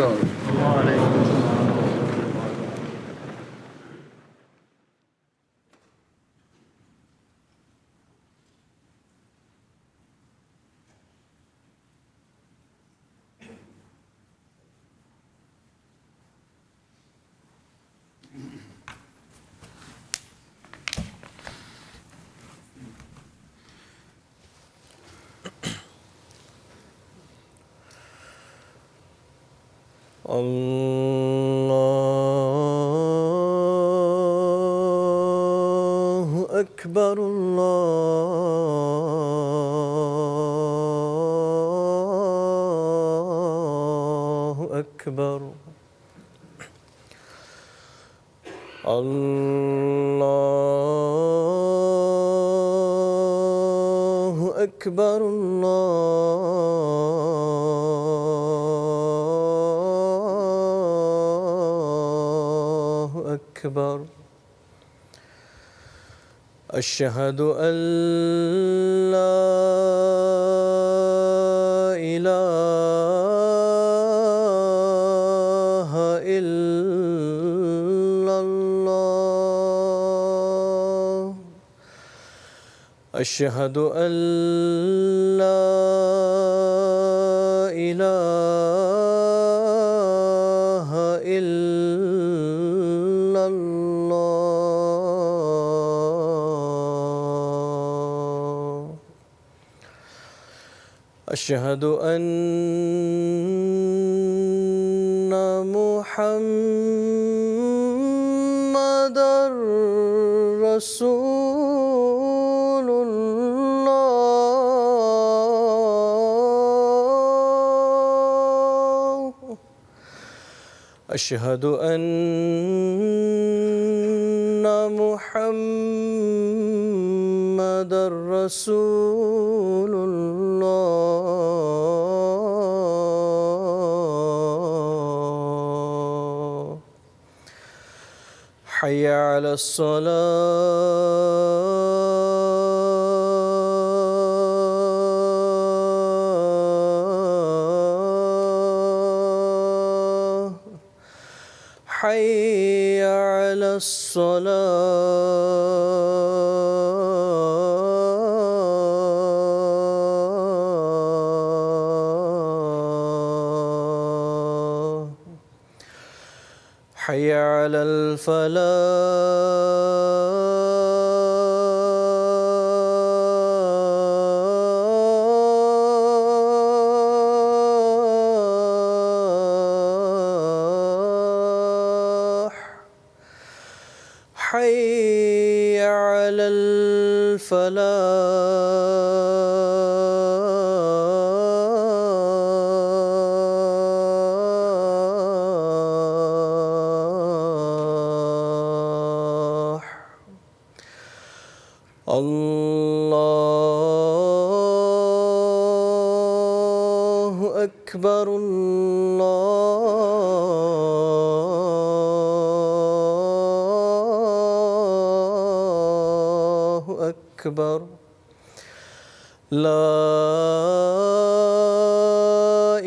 استاذ. وعلیکم السلام. اللہ اکبر اللہ اکبر اللہ اکبر اللہ اکبر. اشہد ان لا الہ الا اللہ. اشہد ان لا الہ الا اللہ. اشہد ان محمد رسول اللہ. اشہد ان محمد رسول اللہ. حی علی الصلاة. حی علی الصلاة. حی علی الفلاح. حی علی الفلاح. اللہ اکبر اللہ اکبر. لا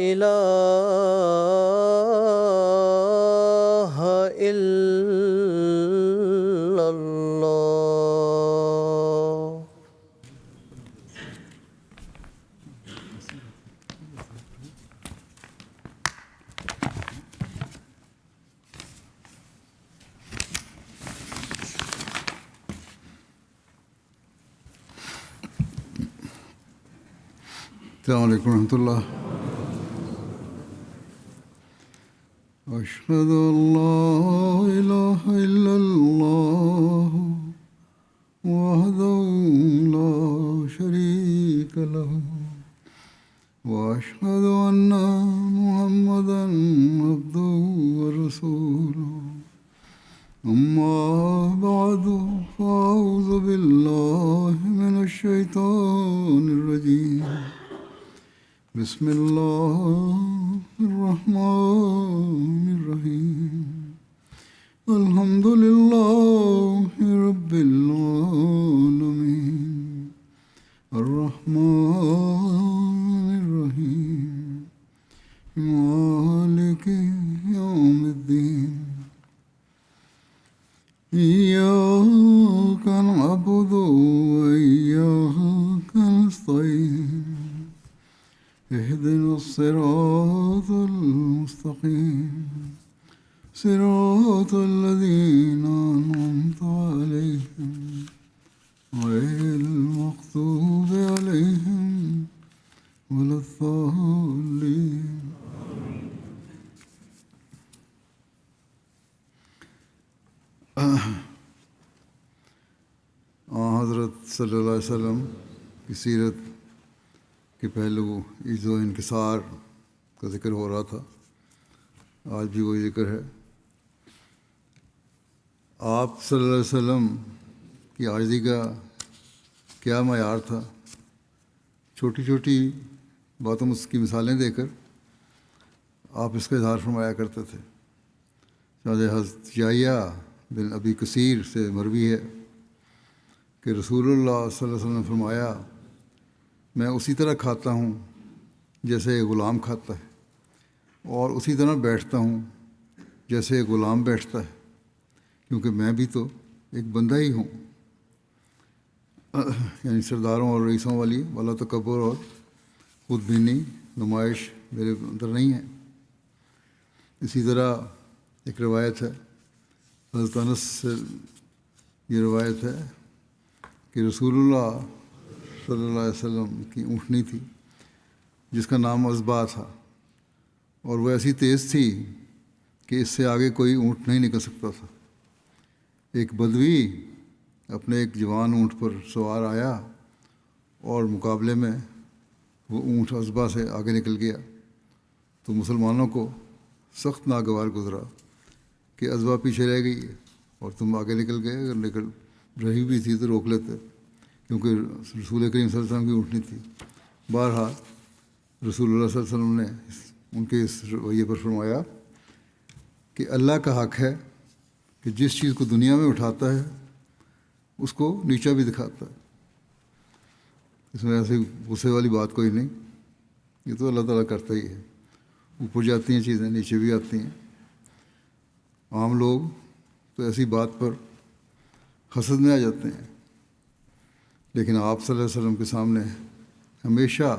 الہ الا اللہ. السلام علیکم ورحمۃ اللہ. اشہد ان لا الہ الا اللہ وحدہ لا شریک لہ واشہد ان محمدا عبدہ ورسولہ. اما بعد فاعوذ باللہ من الشیطان الرجیم. بسم اللہ الرحمن الرحیم. الحمد للہ رب العالمین الرحمن الرحیم مالک إياك نعبد وإياك نستعين اهدنا الصراط المستقيم صراط الذين أنعمت عليهم غير المغضوب عليهم ولا الضالين. حضرت صلی اللہ علیہ وسلم کی سیرت کے پہلو عجز و انکسار کا ذکر ہو رہا تھا. آج بھی وہی ذکر ہے. آپ صلی اللہ علیہ وسلم کی عاجزی کا کیا معیار تھا. چھوٹی چھوٹی باتوں کی مثالیں دے کر آپ اس کا اظہار فرمایا کرتے تھے. حضرت یحییٰ بن ابی کثیر سے مروی ہے کہ رسول اللہ صلی اللہ علیہ وسلم نے فرمایا میں اسی طرح کھاتا ہوں جیسے ایک غلام کھاتا ہے اور اسی طرح بیٹھتا ہوں جیسے ایک غلام بیٹھتا ہے کیونکہ میں بھی تو ایک بندہ ہی ہوں. یعنی سرداروں اور رئیسوں والا تکبر اور خود بینی نمائش میرے اندر نہیں ہے. اسی طرح ایک روایت ہے حضرت انس سے یہ روایت ہے کہ رسول اللہ صلی اللہ علیہ وسلم کی اونٹنی تھی جس کا نام عزبہ تھا اور وہ ایسی تیز تھی کہ اس سے آگے کوئی اونٹ نہیں نکل سکتا تھا. ایک بدوی اپنے ایک جوان اونٹ پر سوار آیا اور مقابلے میں وہ اونٹ عزبہ سے آگے نکل گیا تو مسلمانوں کو سخت ناگوار گزرا کہ عزبہ پیچھے رہ گئی ہے اور تم آگے نکل گئے. اگر نکل رہی بھی تھی تو روک لیتے کیونکہ رسول کریم صلی اللہ علیہ وسلم کی اونٹنی تھی. بہرحال رسول اللہ صلی اللہ علیہ وسلم نے ان کے اس رویے پر فرمایا کہ اللہ کا حق ہے کہ جس چیز کو دنیا میں اٹھاتا ہے اس کو نیچا بھی دکھاتا ہے. اس میں ایسی غصے والی بات کوئی نہیں. یہ تو اللہ تعالیٰ کرتا ہی ہے. اوپر جاتی ہیں چیزیں نیچے بھی آتی ہیں. عام لوگ تو ایسی بات پر حسد میں آ جاتے ہیں لیکن آپ صلی اللہ علیہ وسلم کے سامنے ہمیشہ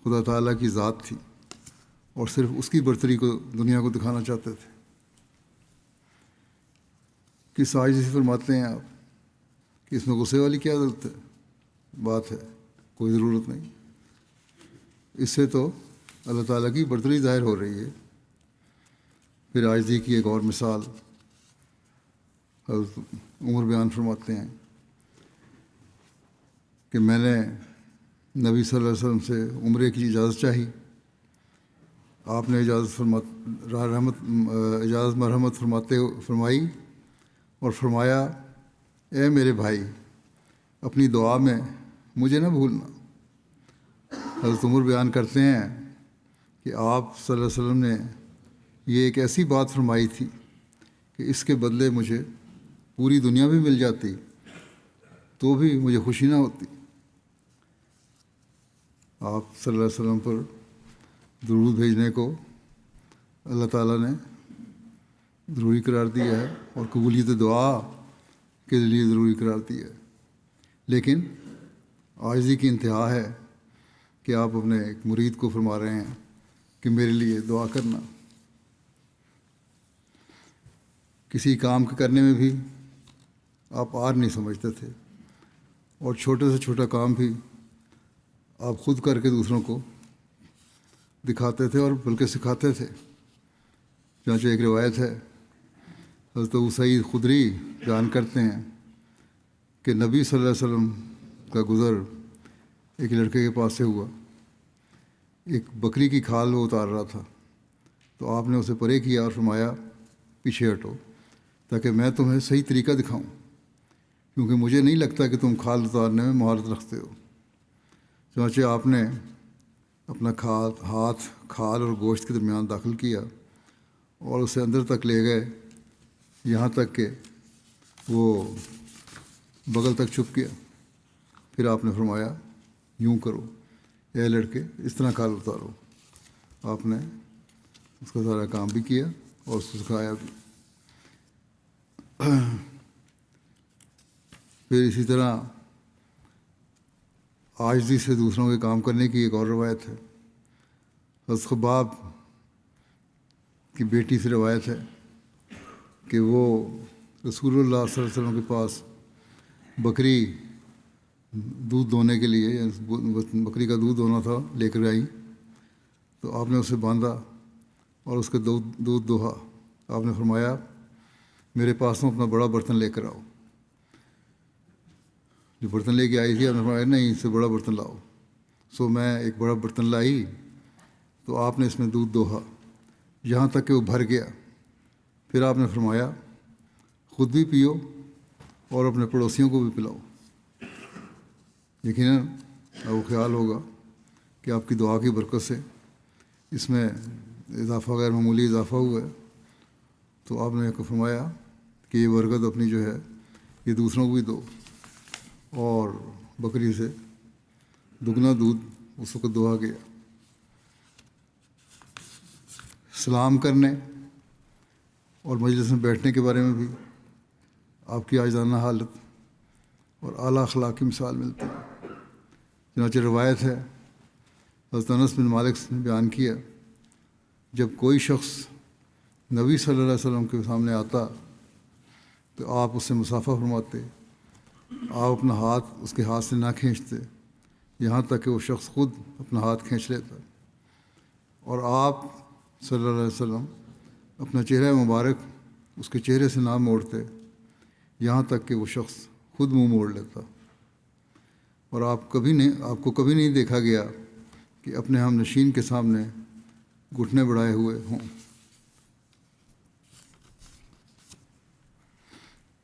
خدا تعالیٰ کی ذات تھی اور صرف اس کی برتری کو دنیا کو دکھانا چاہتے تھے. کس عاجزی سے فرماتے ہیں آپ کہ اس میں غصے والی کیا ضرورت ہے بات ہے. کوئی ضرورت نہیں. اس سے تو اللہ تعالیٰ کی برتری ظاہر ہو رہی ہے. پھر عاجزی کی ایک اور مثال حضرت عمر بیان فرماتے ہیں کہ میں نے نبی صلی اللہ علیہ وسلم سے عمرے کی اجازت چاہی. آپ نے اجازت مرحمت فرمائی اور فرمایا اے میرے بھائی اپنی دعا میں مجھے نہ بھولنا. حضرت عمر بیان کرتے ہیں کہ آپ صلی اللہ علیہ وسلم نے یہ ایک ایسی بات فرمائی تھی کہ اس کے بدلے مجھے پوری دنیا بھی مل جاتی تو بھی مجھے خوشی نہ ہوتی. آپ صلی اللہ علیہ وسلم پر درود بھیجنے کو اللہ تعالیٰ نے ضروری قرار دیا ہے اور قبولیت دعا کے لیے ضروری قرار دیا ہے. لیکن عاجزی کی انتہا ہے کہ آپ اپنے ایک مرید کو فرما رہے ہیں کہ میرے لیے دعا کرنا. کسی کام کے کرنے میں بھی آپ آر نہیں سمجھتے تھے اور چھوٹے سے چھوٹا کام بھی آپ خود کر کے دوسروں کو دکھاتے تھے اور بلکہ سکھاتے تھے. چنانچہ ایک روایت ہے حضرت ابو سعید خدری بیان کرتے ہیں کہ نبی صلی اللہ علیہ وسلم کا گزر ایک لڑکے کے پاس سے ہوا. ایک بکری کی کھال وہ اتار رہا تھا تو آپ نے اسے پرے کیا اور فرمایا پیچھے ہٹو تاکہ میں تمہیں صحیح طریقہ دکھاؤں کیونکہ مجھے نہیں لگتا کہ تم کھال اتارنے میں مہارت رکھتے ہو. چنانچہ آپ نے اپنا ہاتھ کھال اور گوشت کے درمیان داخل کیا اور اسے اندر تک لے گئے یہاں تک کہ وہ بغل تک چھپ گیا. پھر آپ نے فرمایا یوں کرو اے لڑکے اس طرح کھال اتارو. آپ نے اس کا سارا کام بھی کیا اور اس کو سکھایا بھی. پھر اسی طرح عاجزی سے دوسروں کے کام کرنے کی ایک اور روایت ہے. حضرت خباب کی بیٹی سے روایت ہے کہ وہ رسول اللہ صلی اللہ علیہ وسلم کے پاس بکری دودھ دونے کے لیے، بکری کا دودھ دونا تھا، لے کر آئیں. تو آپ نے اسے باندھا اور اس کا دودھ دوہا. آپ نے فرمایا میرے پاس اپنا بڑا برتن لے کر آؤ. جو برتن لے کے آئی تھی آپ نے فرمایا نہیں، اس سے بڑا برتن لاؤ. سو میں ایک بڑا برتن لائی تو آپ نے اس میں دودھ دوہا یہاں تک کہ وہ بھر گیا. پھر آپ نے فرمایا خود بھی پیو اور اپنے پڑوسیوں کو بھی پلاؤ. یقیناً آپ کو خیال ہوگا کہ آپ کی دعا کی برکت سے اس میں اضافہ، غیر معمولی اضافہ ہوا ہے. تو آپ نے فرمایا کہ یہ برکت اپنی جو ہے یہ دوسروں کو بھی دو. اور بکری سے دگنا دودھ اس وقت دوہا گیا. سلام کرنے اور مجلس میں بیٹھنے کے بارے میں بھی آپ کی عاجزانہ حالت اور اعلیٰ اخلاق کی مثال ملتی ہے. چنانچہ روایت ہے حضرت انس بن مالک نے بیان کیا جب کوئی شخص نبی صلی اللہ علیہ وسلم کے سامنے آتا تو آپ اس سے مصافحہ فرماتے. آپ اپنا ہاتھ اس کے ہاتھ سے نہ کھینچتے یہاں تک کہ وہ شخص خود اپنا ہاتھ کھینچ لیتا. اور آپ صلی اللہ علیہ وسلم اپنا چہرہ مبارک اس کے چہرے سے نہ موڑتے یہاں تک کہ وہ شخص خود منہ موڑ لیتا. اور آپ کو کبھی نہیں دیکھا گیا کہ اپنے ہم نشین کے سامنے گھٹنے بڑھائے ہوئے ہوں.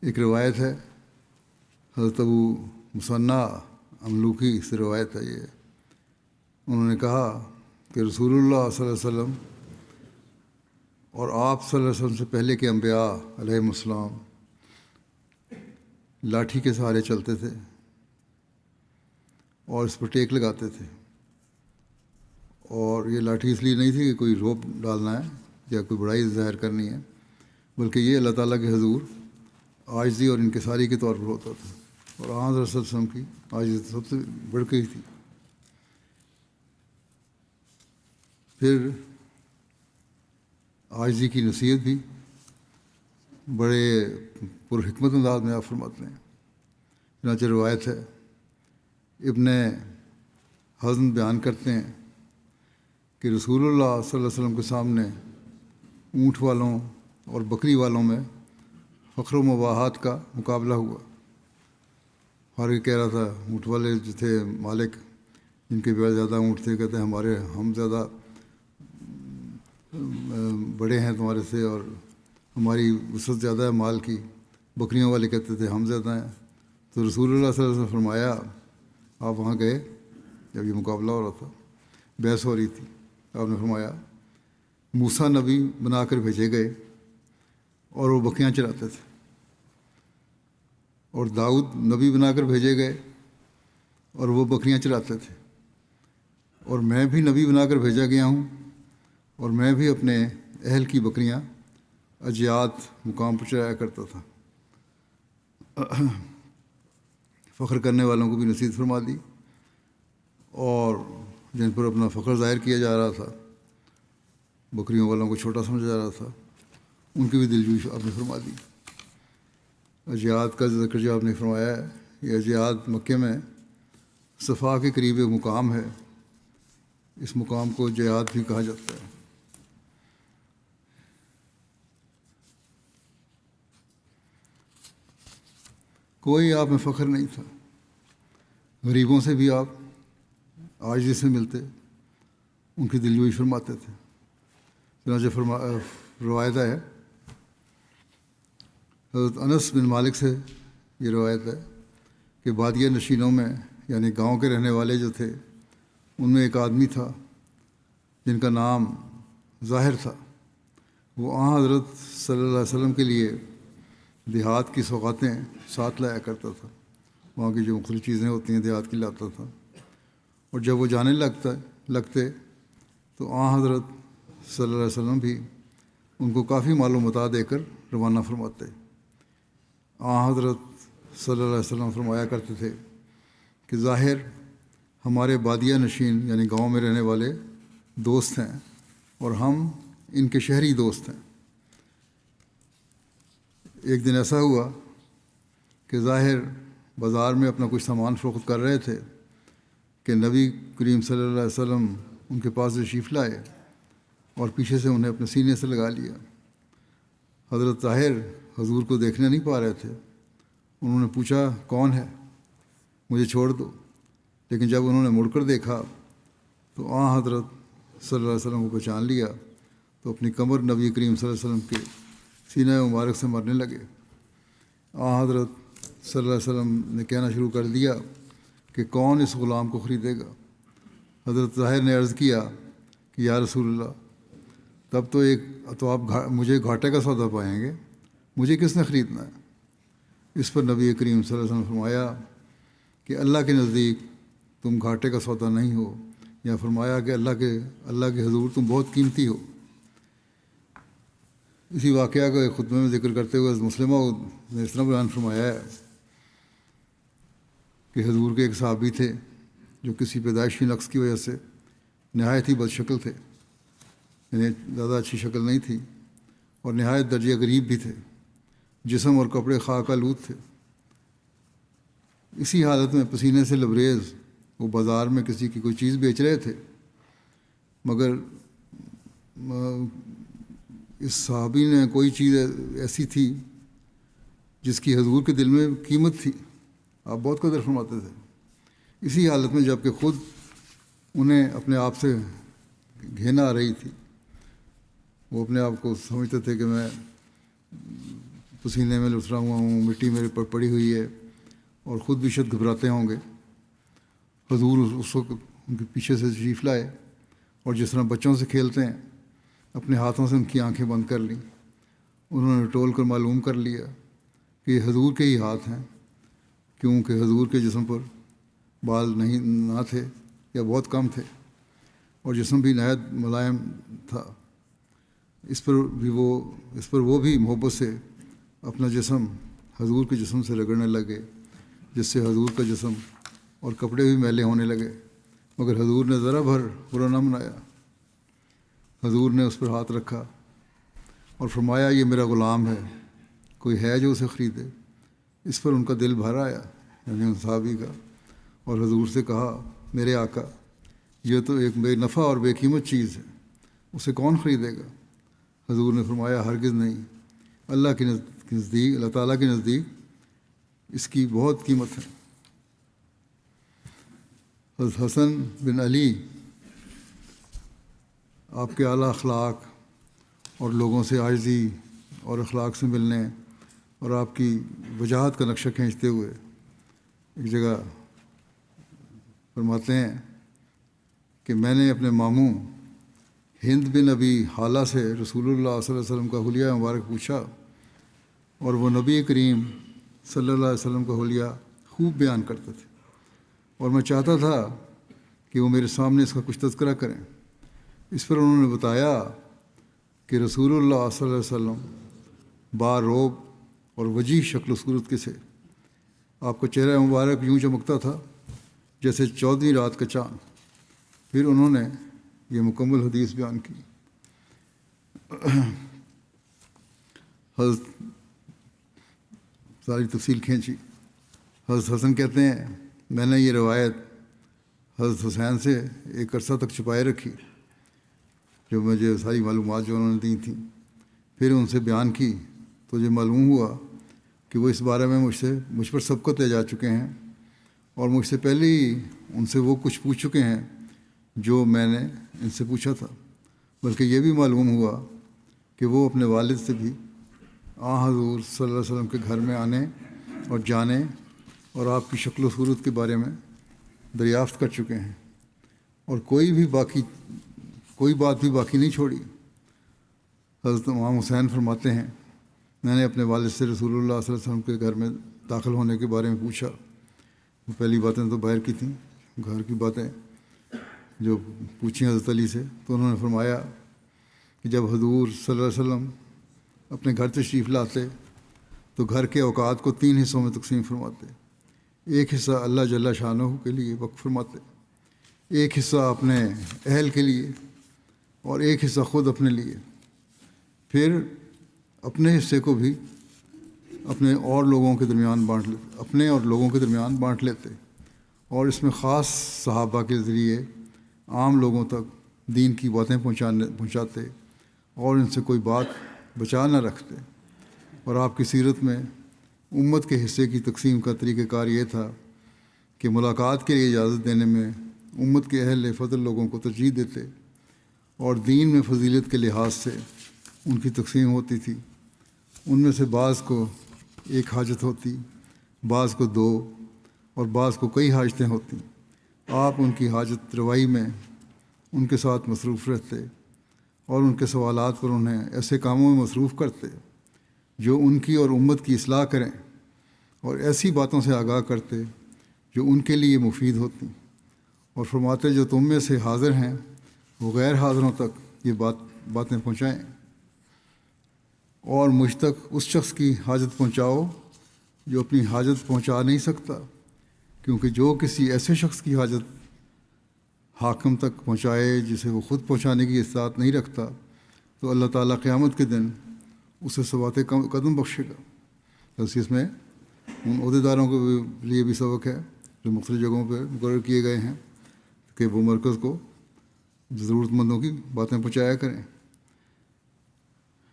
ایک روایت ہے حضرت ابو مصنع املوکی سے روایت ہے یہ. انہوں نے کہا کہ رسول اللہ صلی اللہ علیہ وسلم اور آپ صلی اللہ علیہ وسلم سے پہلے کے انبیاء علیہ السلام لاٹھی کے سہارے چلتے تھے اور اس پر ٹیک لگاتے تھے. اور یہ لاٹھی اس لیے نہیں تھی کہ کوئی روپ ڈالنا ہے یا کوئی بڑائی ظاہر کرنی ہے، بلکہ یہ اللہ تعالیٰ کے حضور عاجزی اور انکساری کے طور پر ہوتا تھا. اور حضرت صلی اللہ علیہ وسلم کی عاجزی سب سے بڑھ گئی تھی. پھر عاجزی کی نصیحت بھی بڑے پرحکمت انداز میں آپ فرماتے ہیں. چنانچہ روایت ہے ابن حزم بیان کرتے ہیں کہ رسول اللہ صلی اللہ علیہ وسلم کے سامنے اونٹ والوں اور بکری والوں میں فخر و مباحات کا مقابلہ ہوا. ہر ایک کہہ رہا تھا، اونٹ والے جو تھے مالک جن کے بہت زیادہ اونٹ تھے کہتے ہیں ہم زیادہ بڑے ہیں تمہارے سے اور ہماری وسعت زیادہ ہے مال کی. بکریوں والے کہتے تھے ہم زیادہ ہیں. تو رسول اللہ صلی اللہ علیہ وسلم نے فرمایا آپ وہاں گئے جب یہ مقابلہ ہو رہا تھا، بحث ہو رہی تھی. آپ نے فرمایا موسیٰ نبی بنا کر بھیجے گئے اور وہ بکریاں چراتے تھے، اور داؤد نبی بنا کر بھیجے گئے اور وہ بکریاں چراتے تھے، اور میں بھی نبی بنا کر بھیجا گیا ہوں اور میں بھی اپنے اہل کی بکریاں اجیات مقام پر چرایا کرتا تھا. فخر کرنے والوں کو بھی نصیحت فرما دی، اور جن پر اپنا فخر ظاہر کیا جا رہا تھا، بکریوں والوں کو چھوٹا سمجھا جا رہا تھا، ان کی بھی دلجوئی آپ نے فرما دی. اجیات کا ذکر جو آپ نے فرمایا ہے، یہ اجیات مکے میں صفا کے قریب ایک مقام ہے. اس مقام کو جیات بھی کہا جاتا ہے. کوئی آپ میں فخر نہیں تھا. غریبوں سے بھی آپ عاجزی سے ملتے، ان کی دلجوئی فرماتے تھے. چنانچہ روایت ہے حضرت انس بن مالک سے یہ روایت ہے کہ بادیہ نشینوں میں یعنی گاؤں کے رہنے والے جو تھے ان میں ایک آدمی تھا جن کا نام ظاہر تھا. وہ حضرت صلی اللہ علیہ وسلم کے لیے دیہات کی سوغاتیں ساتھ لایا کرتا تھا. وہاں کی جو مختلف چیزیں ہوتی ہیں دیہات کی لاتا تھا. اور جب وہ جانے لگتے تو حضرت صلی اللہ علیہ وسلم بھی ان کو کافی مال و متاع دے کر روانہ فرماتے. حضرت صلی اللہ علیہ وسلم فرمایا کرتے تھے کہ ظاہر ہمارے بادیہ نشین یعنی گاؤں میں رہنے والے دوست ہیں اور ہم ان کے شہری دوست ہیں۔ ایک دن ایسا ہوا کہ ظاہر بازار میں اپنا کچھ سامان فروخت کر رہے تھے کہ نبی کریم صلی اللہ علیہ وسلم ان کے پاس تشریف لائے اور پیچھے سے انہیں اپنے سینے سے لگا لیا۔ حضرت طاہر حضور کو دیکھنے نہیں پا رہے تھے۔ انہوں نے پوچھا کون ہے، مجھے چھوڑ دو۔ لیکن جب انہوں نے مڑ کر دیکھا تو حضرت صلی اللہ علیہ وسلم کو پہچان لیا تو اپنی کمر نبی کریم صلی اللہ علیہ وسلم کے سینہ مبارک سے مرنے لگے۔ حضرت صلی اللہ علیہ وسلم نے کہنا شروع کر دیا کہ کون اس غلام کو خریدے گا؟ حضرت طاہر نے عرض کیا کہ یا رسول اللہ، تب تو آپ مجھے گھاٹے کا سودا پائیں گے، مجھے کس نے خریدنا ہے؟ اس پر نبی کریم صلی اللہ علیہ وسلم نے فرمایا کہ اللہ کے نزدیک تم گھاٹے کا سودا نہیں ہو، یا فرمایا کہ اللہ کے حضور تم بہت قیمتی ہو۔ اسی واقعہ کو ایک خطبے میں ذکر کرتے ہوئے مسلمہ نے اس طرح بیان فرمایا ہے کہ حضور کے ایک صحابی تھے جو کسی پیدائشی نقص کی وجہ سے نہایت ہی بد شکل تھے، یعنی زیادہ اچھی شکل نہیں تھی اور نہایت درجہ غریب بھی تھے، جسم اور کپڑے خاک آلود تھے۔ اسی حالت میں پسینے سے لبریز وہ بازار میں کسی کی کوئی چیز بیچ رہے تھے، مگر اس صحابی نے کوئی چیز ایسی تھی جس کی حضور کے دل میں قیمت تھی، آپ بہت قدر فرماتے تھے۔ اسی حالت میں جب کہ خود انہیں اپنے آپ سے گھینا آ رہی تھی، وہ اپنے آپ کو سمجھتے تھے کہ میں پسینے میں لترا ہوا ہوں، مٹی میرے پر پڑی ہوئی ہے، اور خود بھی شاید گھبراتے ہوں گے۔ حضور اس وقت ان کے پیچھے سے تشریف لائے اور جس طرح بچوں سے کھیلتے ہیں اپنے ہاتھوں سے ان کی آنکھیں بند کر لیں۔ انہوں نے ٹول کر معلوم کر لیا کہ یہ حضور کے ہی ہاتھ ہیں، کیونکہ حضور کے جسم پر بال نہ تھے یا بہت کم تھے اور جسم بھی نہایت ملائم تھا۔ اس پر وہ بھی محبت سے اپنا جسم حضور کے جسم سے رگڑنے لگے، جس سے حضور کا جسم اور کپڑے بھی میلے ہونے لگے، مگر حضور نے ذرا بھر برا نہ منایا۔ حضور نے اس پر ہاتھ رکھا اور فرمایا یہ میرا غلام ہے، کوئی ہے جو اسے خریدے؟ اس پر ان کا دل بھر آیا، یعنی ان صحابی کا، اور حضور سے کہا میرے آقا، یہ تو ایک بے نفع اور بے قیمت چیز ہے، اسے کون خریدے گا؟ حضور نے فرمایا ہرگز نہیں، اللہ تعالیٰ کے نزدیک اس کی بہت قیمت ہے۔ حضرت حسن بن علی آپ کے اعلیٰ اخلاق اور لوگوں سے عاجزی اور اخلاق سے ملنے اور آپ کی وجاہت کا نقشہ کھینچتے ہوئے ایک جگہ فرماتے ہیں کہ میں نے اپنے ماموں ہند بن ابی حالہ سے رسول اللہ صلی اللہ علیہ وسلم کا حلیہ مبارک پوچھا، اور وہ نبی کریم صلی اللہ علیہ وسلم کا حلیہ خوب بیان کرتے تھے، اور میں چاہتا تھا کہ وہ میرے سامنے اس کا کچھ تذکرہ کریں۔ اس پر انہوں نے بتایا کہ رسول اللہ صلی اللہ علیہ وسلم باروب اور وجیح شکل و صورت کے تھے، آپ کا چہرہ مبارک یوں چمکتا تھا جیسے 14ویں رات کا چاند۔ پھر انہوں نے یہ مکمل حدیث بیان کی۔ حضرت ساری تفصیل کھینچی۔ حضرت حسن کہتے ہیں میں نے یہ روایت حضرت حسین سے ایک عرصہ تک چھپائے رکھی، جو مجھے ساری معلومات جو انہوں نے دی تھیں، پھر ان سے بیان کی تو یہ معلوم ہوا کہ وہ اس بارے میں مجھ پر سبقت لے جا چکے ہیں، اور مجھ سے پہلے ہی ان سے وہ کچھ پوچھ چکے ہیں جو میں نے ان سے پوچھا تھا۔ بلکہ یہ بھی معلوم ہوا کہ وہ اپنے والد سے بھی حضور صلی اللہ علیہ وسلم کے گھر میں آنے اور جانے اور آپ کی شکل و صورت کے بارے میں دریافت کر چکے ہیں، اور کوئی بات بھی باقی نہیں چھوڑی۔ حضرت امام حسین فرماتے ہیں میں نے اپنے والد سے رسول اللہ صلی اللہ علیہ وسلم کے گھر میں داخل ہونے کے بارے میں پوچھا۔ وہ پہلی باتیں تو باہر کی تھیں، گھر کی باتیں جو پوچھیں حضرت علی سے، تو انہوں نے فرمایا کہ جب حضور صلی اللہ علیہ وسلم اپنے گھر تشریف لاتے تو گھر کے اوقات کو 3 حصوں میں تقسیم فرماتے، ایک حصہ اللہ جل شانہ کے لیے وقف فرماتے، ایک حصہ اپنے اہل کے لیے، اور ایک حصہ خود اپنے لیے، پھر اپنے حصے کو بھی اپنے اور لوگوں کے درمیان بانٹ لیتے، اور اس میں خاص صحابہ کے ذریعے عام لوگوں تک دین کی باتیں پہنچاتے اور ان سے کوئی بات بچا نہ رکھتے۔ اور آپ کی سیرت میں امت کے حصے کی تقسیم کا طریقہ کار یہ تھا کہ ملاقات کے لیے اجازت دینے میں امت کے اہل فضل لوگوں کو ترجیح دیتے، اور دین میں فضیلت کے لحاظ سے ان کی تقسیم ہوتی تھی۔ ان میں سے بعض کو ایک حاجت ہوتی، بعض کو 2، اور بعض کو کئی حاجتیں ہوتی۔ آپ ان کی حاجت روائی میں ان کے ساتھ مصروف رہتے اور ان کے سوالات پر انہیں ایسے کاموں میں مصروف کرتے جو ان کی اور امت کی اصلاح کریں، اور ایسی باتوں سے آگاہ کرتے جو ان کے لیے مفید ہوتی، اور فرماتے جو تم میں سے حاضر ہیں وہ غیر حاضروں تک یہ باتیں پہنچائیں، اور مجھ تک اس شخص کی حاجت پہنچاؤ جو اپنی حاجت پہنچا نہیں سکتا، کیونکہ جو کسی ایسے شخص کی حاجت حاکم تک پہنچائے جسے وہ خود پہنچانے کی استطاعت نہیں رکھتا، تو اللہ تعالیٰ قیامت کے دن اسے ثوابِ قدم بخشے گا۔ بس اس میں ان عہدیداروں کے لیے بھی سبق ہے جو مختلف جگہوں پہ مقرر کیے گئے ہیں کہ وہ مرکز کو ضرورت مندوں کی باتیں پہنچایا کریں۔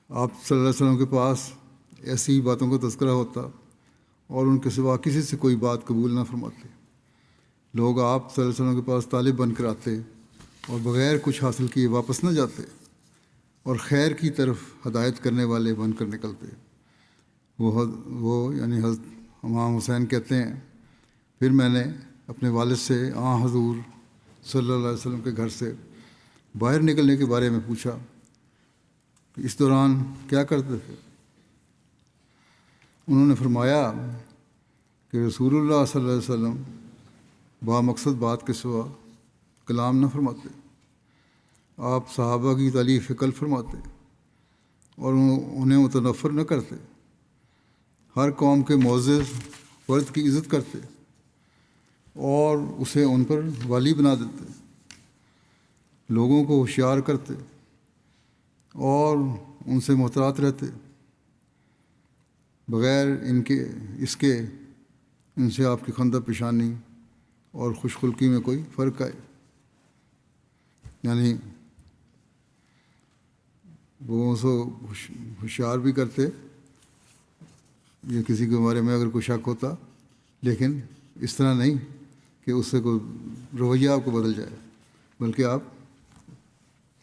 آپ صلی اللہ علیہ وسلم کے پاس ایسی ہی باتوں کا تذکرہ ہوتا اور ان کے سوا کسی سے کوئی بات قبول نہ فرماتے۔ لوگ آپ صلی اللہ علیہ وسلم کے پاس طالب بن کر آتے اور بغیر کچھ حاصل کیے واپس نہ جاتے، اور خیر کی طرف ہدایت کرنے والے بن کر نکلتے۔ وہ یعنی حضرت امام حسین کہتے ہیں، پھر میں نے اپنے والد سے حضور صلی اللہ علیہ وسلم کے گھر سے باہر نکلنے کے بارے میں پوچھا کہ اس دوران کیا کرتے تھے؟ انہوں نے فرمایا کہ رسول اللہ صلی اللہ علیہ وسلم بامقصد بات کے سوا کلام نہ فرماتے، آپ صحابہ کی تعلیف قلب فرماتے اور انہیں متنفر نہ کرتے، ہر قوم کے معزز فرد کی عزت کرتے اور اسے ان پر والی بنا دیتے، لوگوں کو ہوشیار کرتے اور ان سے محتاط رہتے، بغیر اس کے ان سے آپ کی خندہ پیشانی اور خوش خلقی میں کوئی فرق آئے۔ یعنی لوگوں سے ہوشیار بھی کرتے، یہ کسی کے بارے میں اگر کوئی شک ہوتا، لیکن اس طرح نہیں کہ اس سے کوئی رویہ آپ کو بدل جائے، بلکہ آپ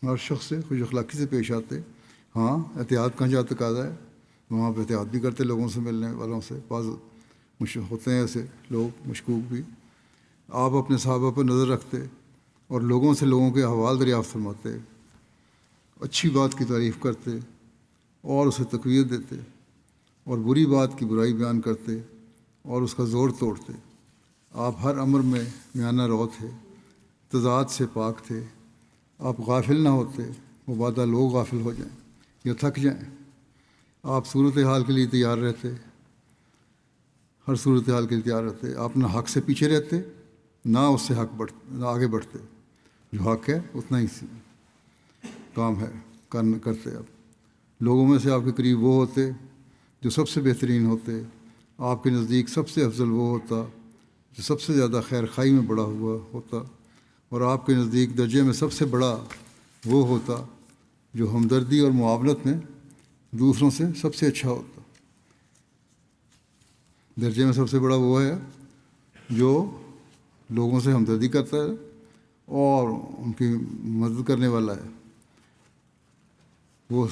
ہر شخص سے خوش اخلاقی سے پیش آتے۔ ہاں، احتیاط کا جہاں تقاضا ہے وہاں پہ احتیاط بھی کرتے، لوگوں سے ملنے والوں سے بعض ہوتے ہیں ایسے لوگ مشکوک بھی۔ آپ اپنے صحابہ پر نظر رکھتے اور لوگوں سے لوگوں کے احوال دریافت فرماتے، اچھی بات کی تعریف کرتے اور اسے تقویت دیتے، اور بری بات کی برائی بیان کرتے اور اس کا زور توڑتے۔ آپ ہر امر میں میانہ رو تھے، تضاد سے پاک تھے، آپ غافل نہ ہوتے، مبادہ لوگ غافل ہو جائیں یا تھک جائیں۔ آپ صورتحال کے لیے تیار رہتے، ہر صورتحال کے لیے تیار رہتے، آپ نہ حق سے پیچھے رہتے نہ اس سے نہ آگے بڑھتے، جو حق ہے اتنا ہی کام ہے کرتے۔ آپ لوگوں میں سے آپ کے قریب وہ ہوتے جو سب سے بہترین ہوتے، آپ کے نزدیک سب سے افضل وہ ہوتا جو سب سے زیادہ خیر خواہی میں بڑا ہوا ہوتا، اور آپ کے نزدیک درجے میں سب سے بڑا وہ ہوتا جو ہمدردی اور معاونت میں دوسروں سے سب سے اچھا ہوتا۔ درجے میں سب سے بڑا وہ ہے جو لوگوں سے ہمدردی کرتا ہے اور ان کی مدد کرنے والا ہے، وہ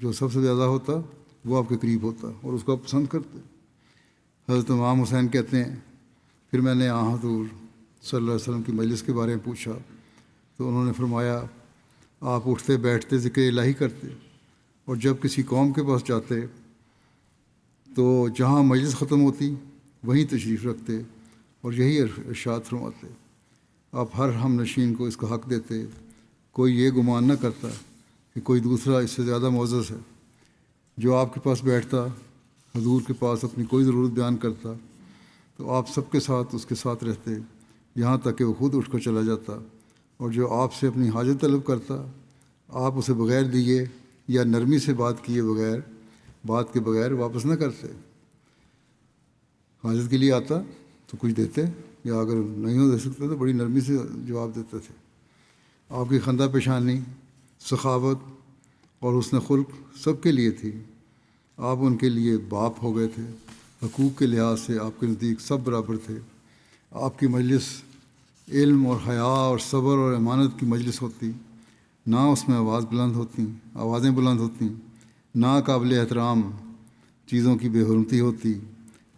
جو سب سے زیادہ ہوتا وہ آپ کے قریب ہوتا اور اس کو آپ پسند کرتے۔ حضرت امام حسین کہتے ہیں، پھر میں نے حضور صلی اللہ علیہ وسلم کی مجلس کے بارے میں پوچھا تو انہوں نے فرمایا، آپ اٹھتے بیٹھتے ذکر الہی کرتے، اور جب کسی قوم کے پاس جاتے تو جہاں مجلس ختم ہوتی وہیں تشریف رکھتے اور یہی ارشاد فرماتے۔ آپ ہر ہم نشین کو اس کا حق دیتے، کوئی یہ گمان نہ کرتا کہ کوئی دوسرا اس سے زیادہ معزز ہے۔ جو آپ کے پاس بیٹھتا حضور کے پاس اپنی کوئی ضرورت بیان کرتا تو آپ سب کے ساتھ اس کے ساتھ رہتے، یہاں تک کہ وہ خود اٹھ کر چلا جاتا، اور جو آپ سے اپنی حاجت طلب کرتا آپ اسے بغیر دیے یا نرمی سے بات کیے بغیر بات کے بغیر واپس نہ کرتے۔ حاجت کے لیے آتا تو کچھ دیتے، یا اگر نہیں ہو دے سکتے تو بڑی نرمی سے جواب دیتے تھے۔ آپ کی خندہ پیشانی، سخاوت اور حسن خلق سب کے لیے تھی۔ آپ ان کے لیے باپ ہو گئے تھے۔ حقوق کے لحاظ سے آپ کے نزدیک سب برابر تھے۔ آپ کی مجلس علم اور حیا اور صبر اور امانت کی مجلس ہوتی، نہ اس میں آوازیں بلند ہوتیں، نہ قابل احترام چیزوں کی بے حرمتی ہوتی،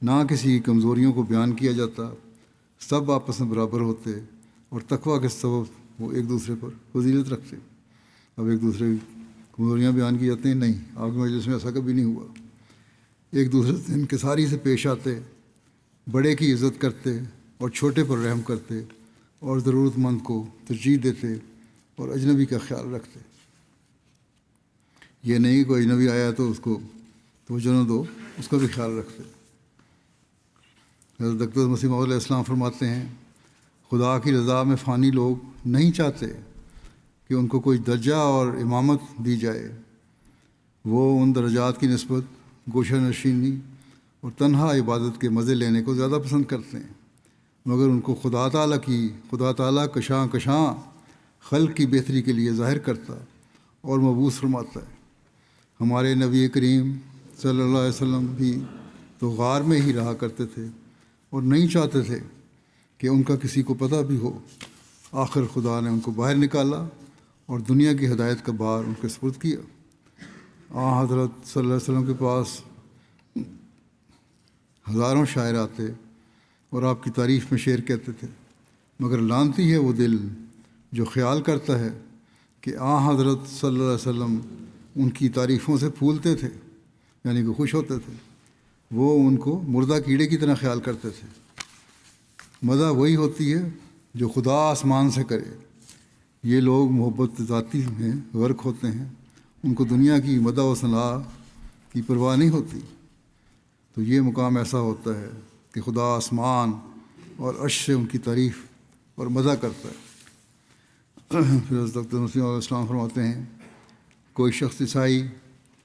نہ کسی کی کمزوریوں کو بیان کیا جاتا، سب آپس میں برابر ہوتے، اور تقویٰ کے سبب وہ ایک دوسرے پر فضیلت رکھتے۔ اب ایک دوسرے کی کمزوریاں بیان کی جاتی ہیں؟ نہیں، آپ کی مجلس میں ایسا کبھی نہیں ہوا۔ ایک دوسرے سے انکساری سے پیش آتے، بڑے کی عزت کرتے اور چھوٹے پر رحم کرتے، اور ضرورت مند کو ترجیح دیتے اور اجنبی کا خیال رکھتے۔ یہ نہیں کوئی اجنبی آیا تو اس کو توجہ نہ دو، اس کا بھی خیال رکھتے۔ حضرت اقدس مسیح موعود علیہ السلام فرماتے ہیں، خدا کی رضا میں فانی لوگ نہیں چاہتے کہ ان کو کوئی درجہ اور امامت دی جائے۔ وہ ان درجات کی نسبت گوشہ نشینی اور تنہا عبادت کے مزے لینے کو زیادہ پسند کرتے ہیں، مگر ان کو خدا تعالیٰ کشاں خلق کی بہتری کے لیے ظاہر کرتا اور مبعوث فرماتا ہے۔ ہمارے نبی کریم صلی اللہ علیہ وسلم بھی تو غار میں ہی رہا کرتے تھے اور نہیں چاہتے تھے کہ ان کا کسی کو پتہ بھی ہو۔ آخر خدا نے ان کو باہر نکالا اور دنیا کی ہدایت کا بار ان کے سپرد کیا۔ حضرت صلی اللہ علیہ وسلم کے پاس ہزاروں شاعر آتے اور آپ کی تعریف میں شعر کہتے تھے، مگر لعنتی ہے وہ دل جو خیال کرتا ہے کہ حضرت صلی اللہ علیہ وسلم ان کی تعریفوں سے پھولتے تھے، یعنی کہ خوش ہوتے تھے۔ وہ ان کو مردہ کیڑے کی طرح خیال کرتے تھے۔ مدح وہی ہوتی ہے جو خدا آسمان سے کرے۔ یہ لوگ محبت ذاتی میں غرق ہوتے ہیں، ان کو دنیا کی مدح و ثناء کی پرواہ نہیں ہوتی۔ تو یہ مقام ایسا ہوتا ہے کہ خدا آسمان اور عرش سے ان کی تعریف اور مدح کرتا ہے۔ پھر حضرت اقدس مسیح علیہ السلام فرماتے ہیں، کوئی شخص عیسائی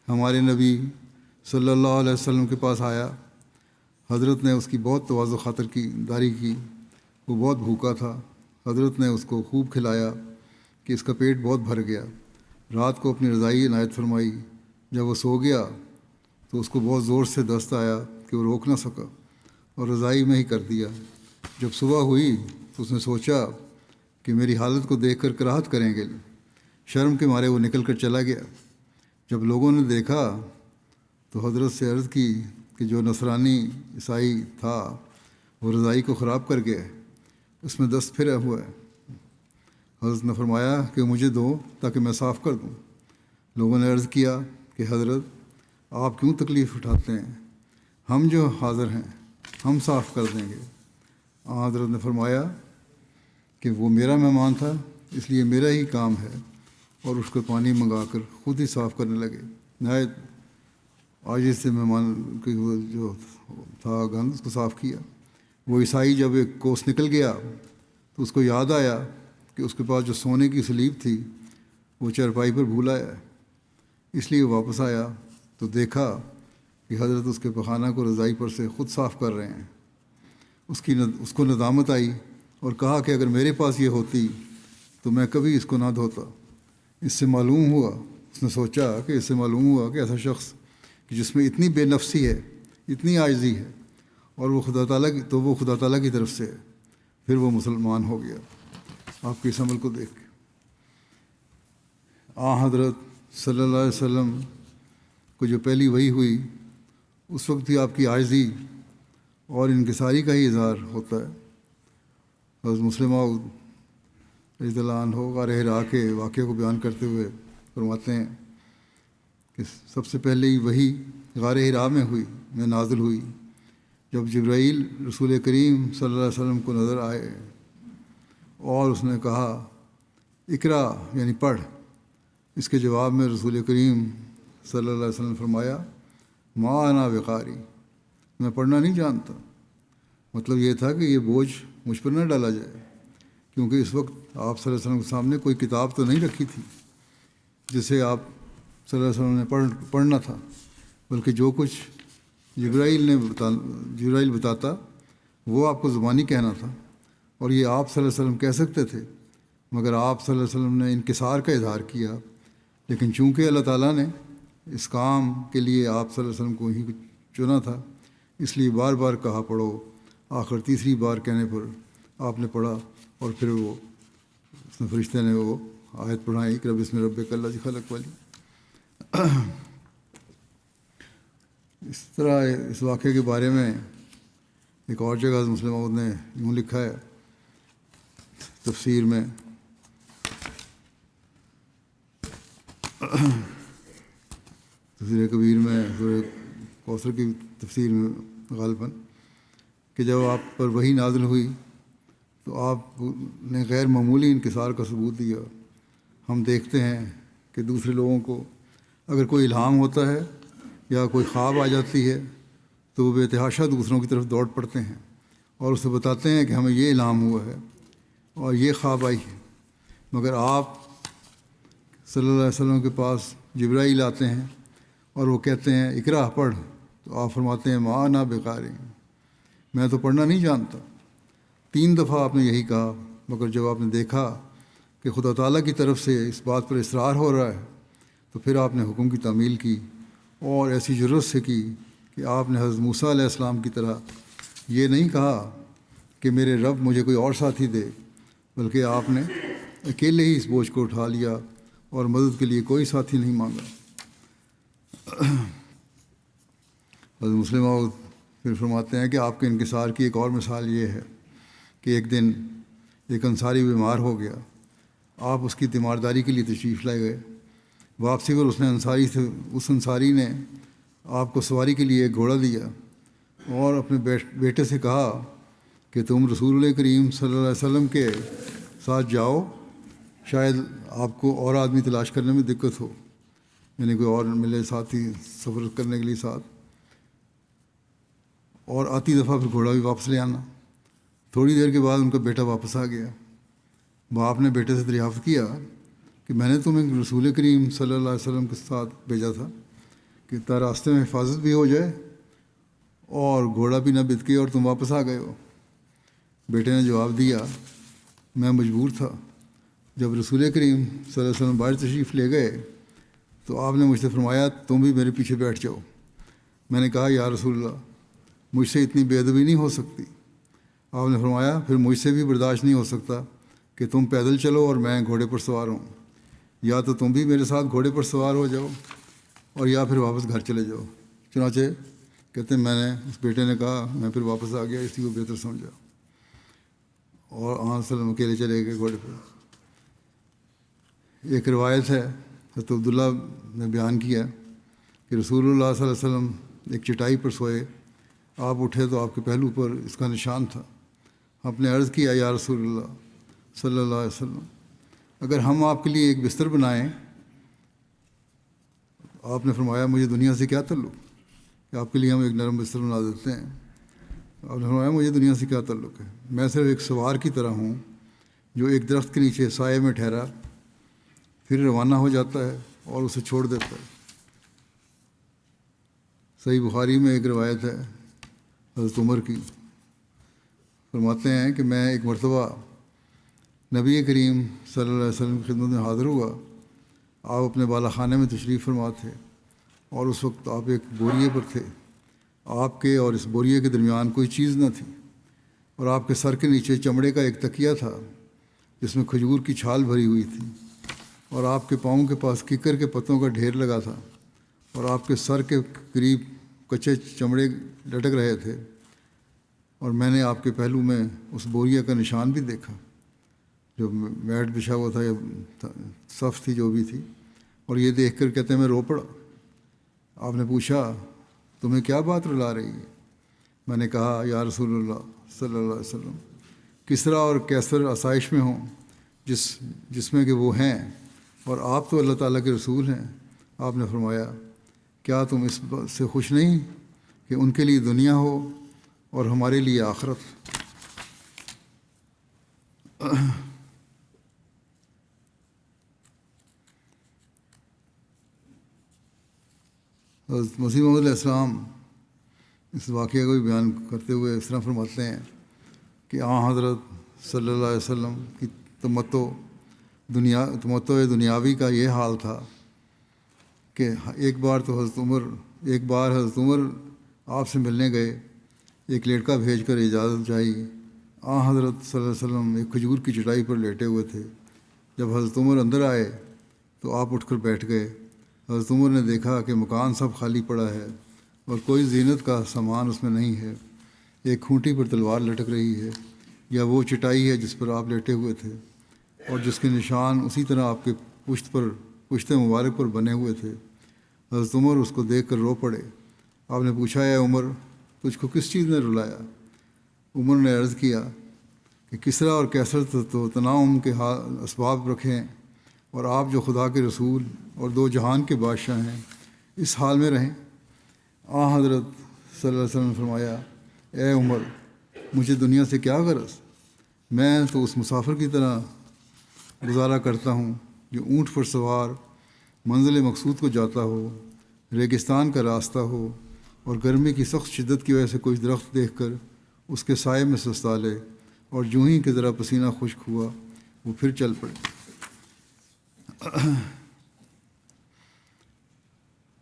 ہمارے نبی صلی اللہ علیہ وسلم کے پاس آیا۔ حضرت نے اس کی بہت تواضع خاطر کی داری کی۔ وہ بہت بھوکا تھا۔ حضرت نے اس کو خوب کھلایا کہ اس کا پیٹ بہت بھر گیا۔ رات کو اپنی رضائی عنایت فرمائی۔ جب وہ سو گیا تو اس کو بہت زور سے دست آیا کہ وہ روک نہ سکا اور رضائی میں ہی کر دیا۔ جب صبح ہوئی تو اس نے سوچا کہ میری حالت کو دیکھ کر کراہت کریں گے، شرم کے مارے وہ نکل کر چلا گیا۔ جب لوگوں نے دیکھا تو حضرت سے عرض کی کہ جو نصرانی عیسائی تھا وہ رضائی کو خراب کر گیا ہے، اس میں دست پھرا ہوا ہے۔ حضرت نے فرمایا کہ مجھے دو تاکہ میں صاف کر دوں۔ لوگوں نے عرض کیا کہ حضرت آپ کیوں تکلیف اٹھاتے ہیں، ہم جو حاضر ہیں ہم صاف کر دیں گے۔ حضرت نے فرمایا کہ وہ میرا مہمان تھا، اس لیے میرا ہی کام ہے، اور اس کو پانی منگا کر خود ہی صاف کرنے لگے۔ نہایت عاجز سے مہمان کی جو تھا گند اس کو صاف کیا۔ وہ عیسائی جب ایک کوس نکل گیا تو اس کو یاد آیا کہ اس کے پاس جو سونے کی سلیب تھی وہ چارپائی پر بھول آیا ہے۔ اس لیے واپس آیا تو دیکھا کہ حضرت اس کے پخانہ کو رضائی پر سے خود صاف کر رہے ہیں۔ اس کو ندامت آئی اور کہا کہ اگر میرے پاس یہ ہوتی تو میں کبھی اس کو نہ دھوتا۔ اس سے معلوم ہوا، اس نے سوچا کہ اس سے معلوم ہوا کہ ایسا شخص کہ جس میں اتنی بے نفسی ہے، اتنی عاجزی ہے، اور وہ خدا تعالیٰ کی طرف سے ہے، پھر وہ مسلمان ہو گیا۔ آپ کے اس عمل کو دیکھ کے حضرت صلی اللہ علیہ وسلم کو جو پہلی وحی ہوئی اس وقت بھی آپ کی عاجزی اور انکساری کا ہی اظہار ہوتا ہے۔ حضرت مسلم موعود رضی اللہ عنہ غار حرا کے واقعے کو بیان کرتے ہوئے فرماتے ہیں کہ سب سے پہلے ہی وحی غار حرا میں نازل ہوئی جب جبرائیل رسول کریم صلی اللہ علیہ وسلم کو نظر آئے اور اس نے کہا اقرا یعنی پڑھ۔ اس کے جواب میں رسول کریم صلی اللہ علیہ وسلم نے فرمایا ما انا بقاری، میں پڑھنا نہیں جانتا۔ مطلب یہ تھا کہ یہ بوجھ مجھ پر نہ ڈالا جائے، کیونکہ اس وقت آپ صلی اللہ علیہ وسلم کے سامنے کوئی کتاب تو نہیں رکھی تھی جسے آپ صلی اللہ علیہ وسلم نے پڑھنا تھا، بلکہ جو کچھ جبرائیل بتاتا وہ آپ کو زبانی کہنا تھا، اور یہ آپ صلی اللہ علیہ وسلم کہہ سکتے تھے، مگر آپ صلی اللہ علیہ وسلم نے انکسار کا اظہار کیا۔ لیکن چونکہ اللہ تعالیٰ نے اس کام کے لیے آپ صلی اللہ علیہ وسلم کو ہی چنا تھا، اس لیے بار بار کہا پڑھو۔ آخر تیسری بار کہنے پر آپ نے پڑھا، اور پھر وہ اس نے فرشتے نے وہ آیت پڑھائی کہ رب بسم ربک الذی خلق والی۔ اس طرح اس واقعے کے بارے میں ایک اور جگہ مسلم عود نے یوں لکھا ہے تفسیر میں، تفسیر کبیر میں، سورہ کوثر کی تفسیر میں غالباً، کہ جب آپ پر وحی نازل ہوئی تو آپ نے غیر معمولی انکسار کا ثبوت دیا۔ ہم دیکھتے ہیں کہ دوسرے لوگوں کو اگر کوئی الہام ہوتا ہے یا کوئی خواب آ جاتی ہے تو وہ بے تحاشا دوسروں کی طرف دوڑ پڑتے ہیں اور اسے بتاتے ہیں کہ ہمیں یہ الہام ہوا ہے اور یہ خواب آئی ہے، مگر آپ صلی اللہ علیہ وسلم کے پاس جبرائیل آتے ہیں اور وہ کہتے ہیں اقرا پڑھ، تو آپ فرماتے ہیں ما انا بقاری، میں تو پڑھنا نہیں جانتا۔ 3 دفعہ آپ نے یہی کہا، مگر جب آپ نے دیکھا کہ خدا تعالیٰ کی طرف سے اس بات پر اصرار ہو رہا ہے تو پھر آپ نے حکم کی تعمیل کی، اور ایسی جرأت سے کی کہ آپ نے حضرت موسیٰ علیہ السلام کی طرح یہ نہیں کہا کہ میرے رب مجھے کوئی اور ساتھی دے، بلکہ آپ نے اکیلے ہی اس بوجھ کو اٹھا لیا اور مدد کے لیے کوئی ساتھی نہیں مانگا۔ حضرت مسلم عود پھر فرماتے ہیں کہ آپ کے انکسار کی ایک اور مثال یہ ہے کہ ایک دن ایک انصاری بیمار ہو گیا، آپ اس کی تیمارداری کے لیے تشریف لائے گئے۔ واپسی پر اس انصاری نے آپ کو سواری کے لیے ایک گھوڑا دیا اور اپنے بیٹے سے کہا کہ تم رسول اللہ کریم صلی اللہ علیہ وسلم کے ساتھ جاؤ، شاید آپ کو اور آدمی تلاش کرنے میں دقت ہو، یعنی کوئی اور ملے ساتھی سفر کرنے کے لیے ساتھ، اور آتی دفعہ پھر گھوڑا بھی واپس لے آنا۔ تھوڑی دیر کے بعد ان کا بیٹا واپس آ گیا۔ باپ نے بیٹے سے دریافت کیا کہ میں نے تمہیں رسول کریم صلی اللہ علیہ وسلم کے ساتھ بھیجا تھا کہ راستے میں حفاظت بھی ہو جائے اور گھوڑا بھی نہ بتکے، اور تم واپس آ گئے ہو۔ بیٹے نے جواب دیا میں مجبور تھا۔ جب رسول کریم صلی اللہ علیہ وسلم باہر تشریف لے گئے تو آپ نے مجھ سے فرمایا تم بھی میرے پیچھے بیٹھ جاؤ۔ میں نے کہا یا رسول اللہ، مجھ سے اتنی بے ادبی نہیں ہو سکتی۔ آپ نے فرمایا پھر مجھ سے بھی برداشت نہیں ہو سکتا کہ تم پیدل چلو اور میں گھوڑے پر سوار ہوں، یا تو تم بھی میرے ساتھ گھوڑے پر سوار ہو جاؤ اور یا پھر واپس گھر چلے جاؤ۔ چنانچہ کہتے ہیں میں نے اس بیٹے نے کہا میں پھر واپس آ گیا، اسی کو بہتر سمجھا، اور آن وسلم اکیلے چلے گئے گھوڑے پر۔ ایک روایت ہے حضرت عبداللہ نے بیان کیا کہ رسول اللہ صلی اللہ علیہ وسلم ایک چٹائی پر سوئے، آپ اٹھے تو آپ کے پہلو پر اس کا نشان تھا۔ آپ نے عرض کیا یا رسول اللہ صلی اللہ علیہ وسلم، اگر ہم آپ کے لیے ایک بستر بنائیں؟ آپ نے فرمایا مجھے دنیا سے کیا تعلق کہ آپ کے لیے ہم ایک نرم بستر بنا دیتے ہیں۔ آپ نے فرمایا مجھے دنیا سے کیا تعلق ہے، میں صرف ایک سوار کی طرح ہوں جو ایک درخت کے نیچے سائے میں ٹھہرا پھر روانہ ہو جاتا ہے اور اسے چھوڑ دیتا ہے۔ صحیح بخاری میں ایک روایت ہے حضرت عمر کی، فرماتے ہیں کہ میں ایک مرتبہ نبی کریم صلی اللہ علیہ وسلم کی خدمت میں حاضر ہوا۔ آپ اپنے بالا خانے میں تشریف فرما تھے اور اس وقت آپ ایک بوریے پر تھے۔ آپ کے اور اس بوریے کے درمیان کوئی چیز نہ تھی، اور آپ کے سر کے نیچے چمڑے کا ایک تکیہ تھا جس میں کھجور کی چھال بھری ہوئی تھی، اور آپ کے پاؤں کے پاس ککر کے پتوں کا ڈھیر لگا تھا، اور آپ کے سر کے قریب کچے چمڑے لٹک رہے تھے، اور میں نے آپ کے پہلو میں اس بوریے کا نشان بھی دیکھا جو میٹ بچھا ہوا تھا یا صف تھی جو بھی تھی، اور یہ دیکھ کر کہتے ہیں میں رو پڑا۔ آپ نے پوچھا تمہیں کیا بات رلا رہی ہے؟ میں نے کہا یا رسول اللہ صلی اللہ علیہ وسلم، کسریٰ اور قیصر آسائش میں ہوں جس میں کہ وہ ہیں، اور آپ تو اللہ تعالیٰ کے رسول ہیں۔ آپ نے فرمایا کیا تم اس بات سے خوش نہیں کہ ان کے لیے دنیا ہو اور ہمارے لیے آخرت؟ حضرت مسیح موعود علیہ السلام اس واقعے کو بھی بیان کرتے ہوئے اس طرح فرماتے ہیں کہ حضرت صلی اللہ علیہ وسلم کی تمتع دنیاوی کا یہ حال تھا کہ ایک بار حضرت عمر آپ سے ملنے گئے، ایک لڑکا بھیج کر اجازت چاہی۔ حضرت صلی اللہ علیہ وسلم ایک کھجور کی چٹائی پر لیٹے ہوئے تھے۔ جب حضرت عمر اندر آئے تو آپ اٹھ کر بیٹھ گئے۔ حضرت عمر نے دیکھا کہ مکان سب خالی پڑا ہے اور کوئی زینت کا سامان اس میں نہیں ہے، ایک کھونٹی پر تلوار لٹک رہی ہے، یا وہ چٹائی ہے جس پر آپ لیٹے ہوئے تھے اور جس کے نشان اسی طرح آپ کے پشت مبارک پر بنے ہوئے تھے۔ حضرت عمر اس کو دیکھ کر رو پڑے۔ آپ نے پوچھا، اے عمر، تجھ کو کس چیز نے رلایا؟ عمر نے عرض کیا کہ کسریٰ اور کیسر تو تنعم کے اسباب رکھیں، اور آپ جو خدا کے رسول اور دو جہان کے بادشاہ ہیں اس حال میں رہیں۔ حضرت صلی اللہ علیہ وسلم نے فرمایا، اے عمر، مجھے دنیا سے کیا غرض؟ میں تو اس مسافر کی طرح گزارا کرتا ہوں جو اونٹ پر سوار منزل مقصود کو جاتا ہو، ریگستان کا راستہ ہو اور گرمی کی سخت شدت کی وجہ سے کوئی درخت دیکھ کر اس کے سائے میں سستا لے، اور جو ہی کہ ذرا پسینہ خشک ہوا وہ پھر چل پڑے۔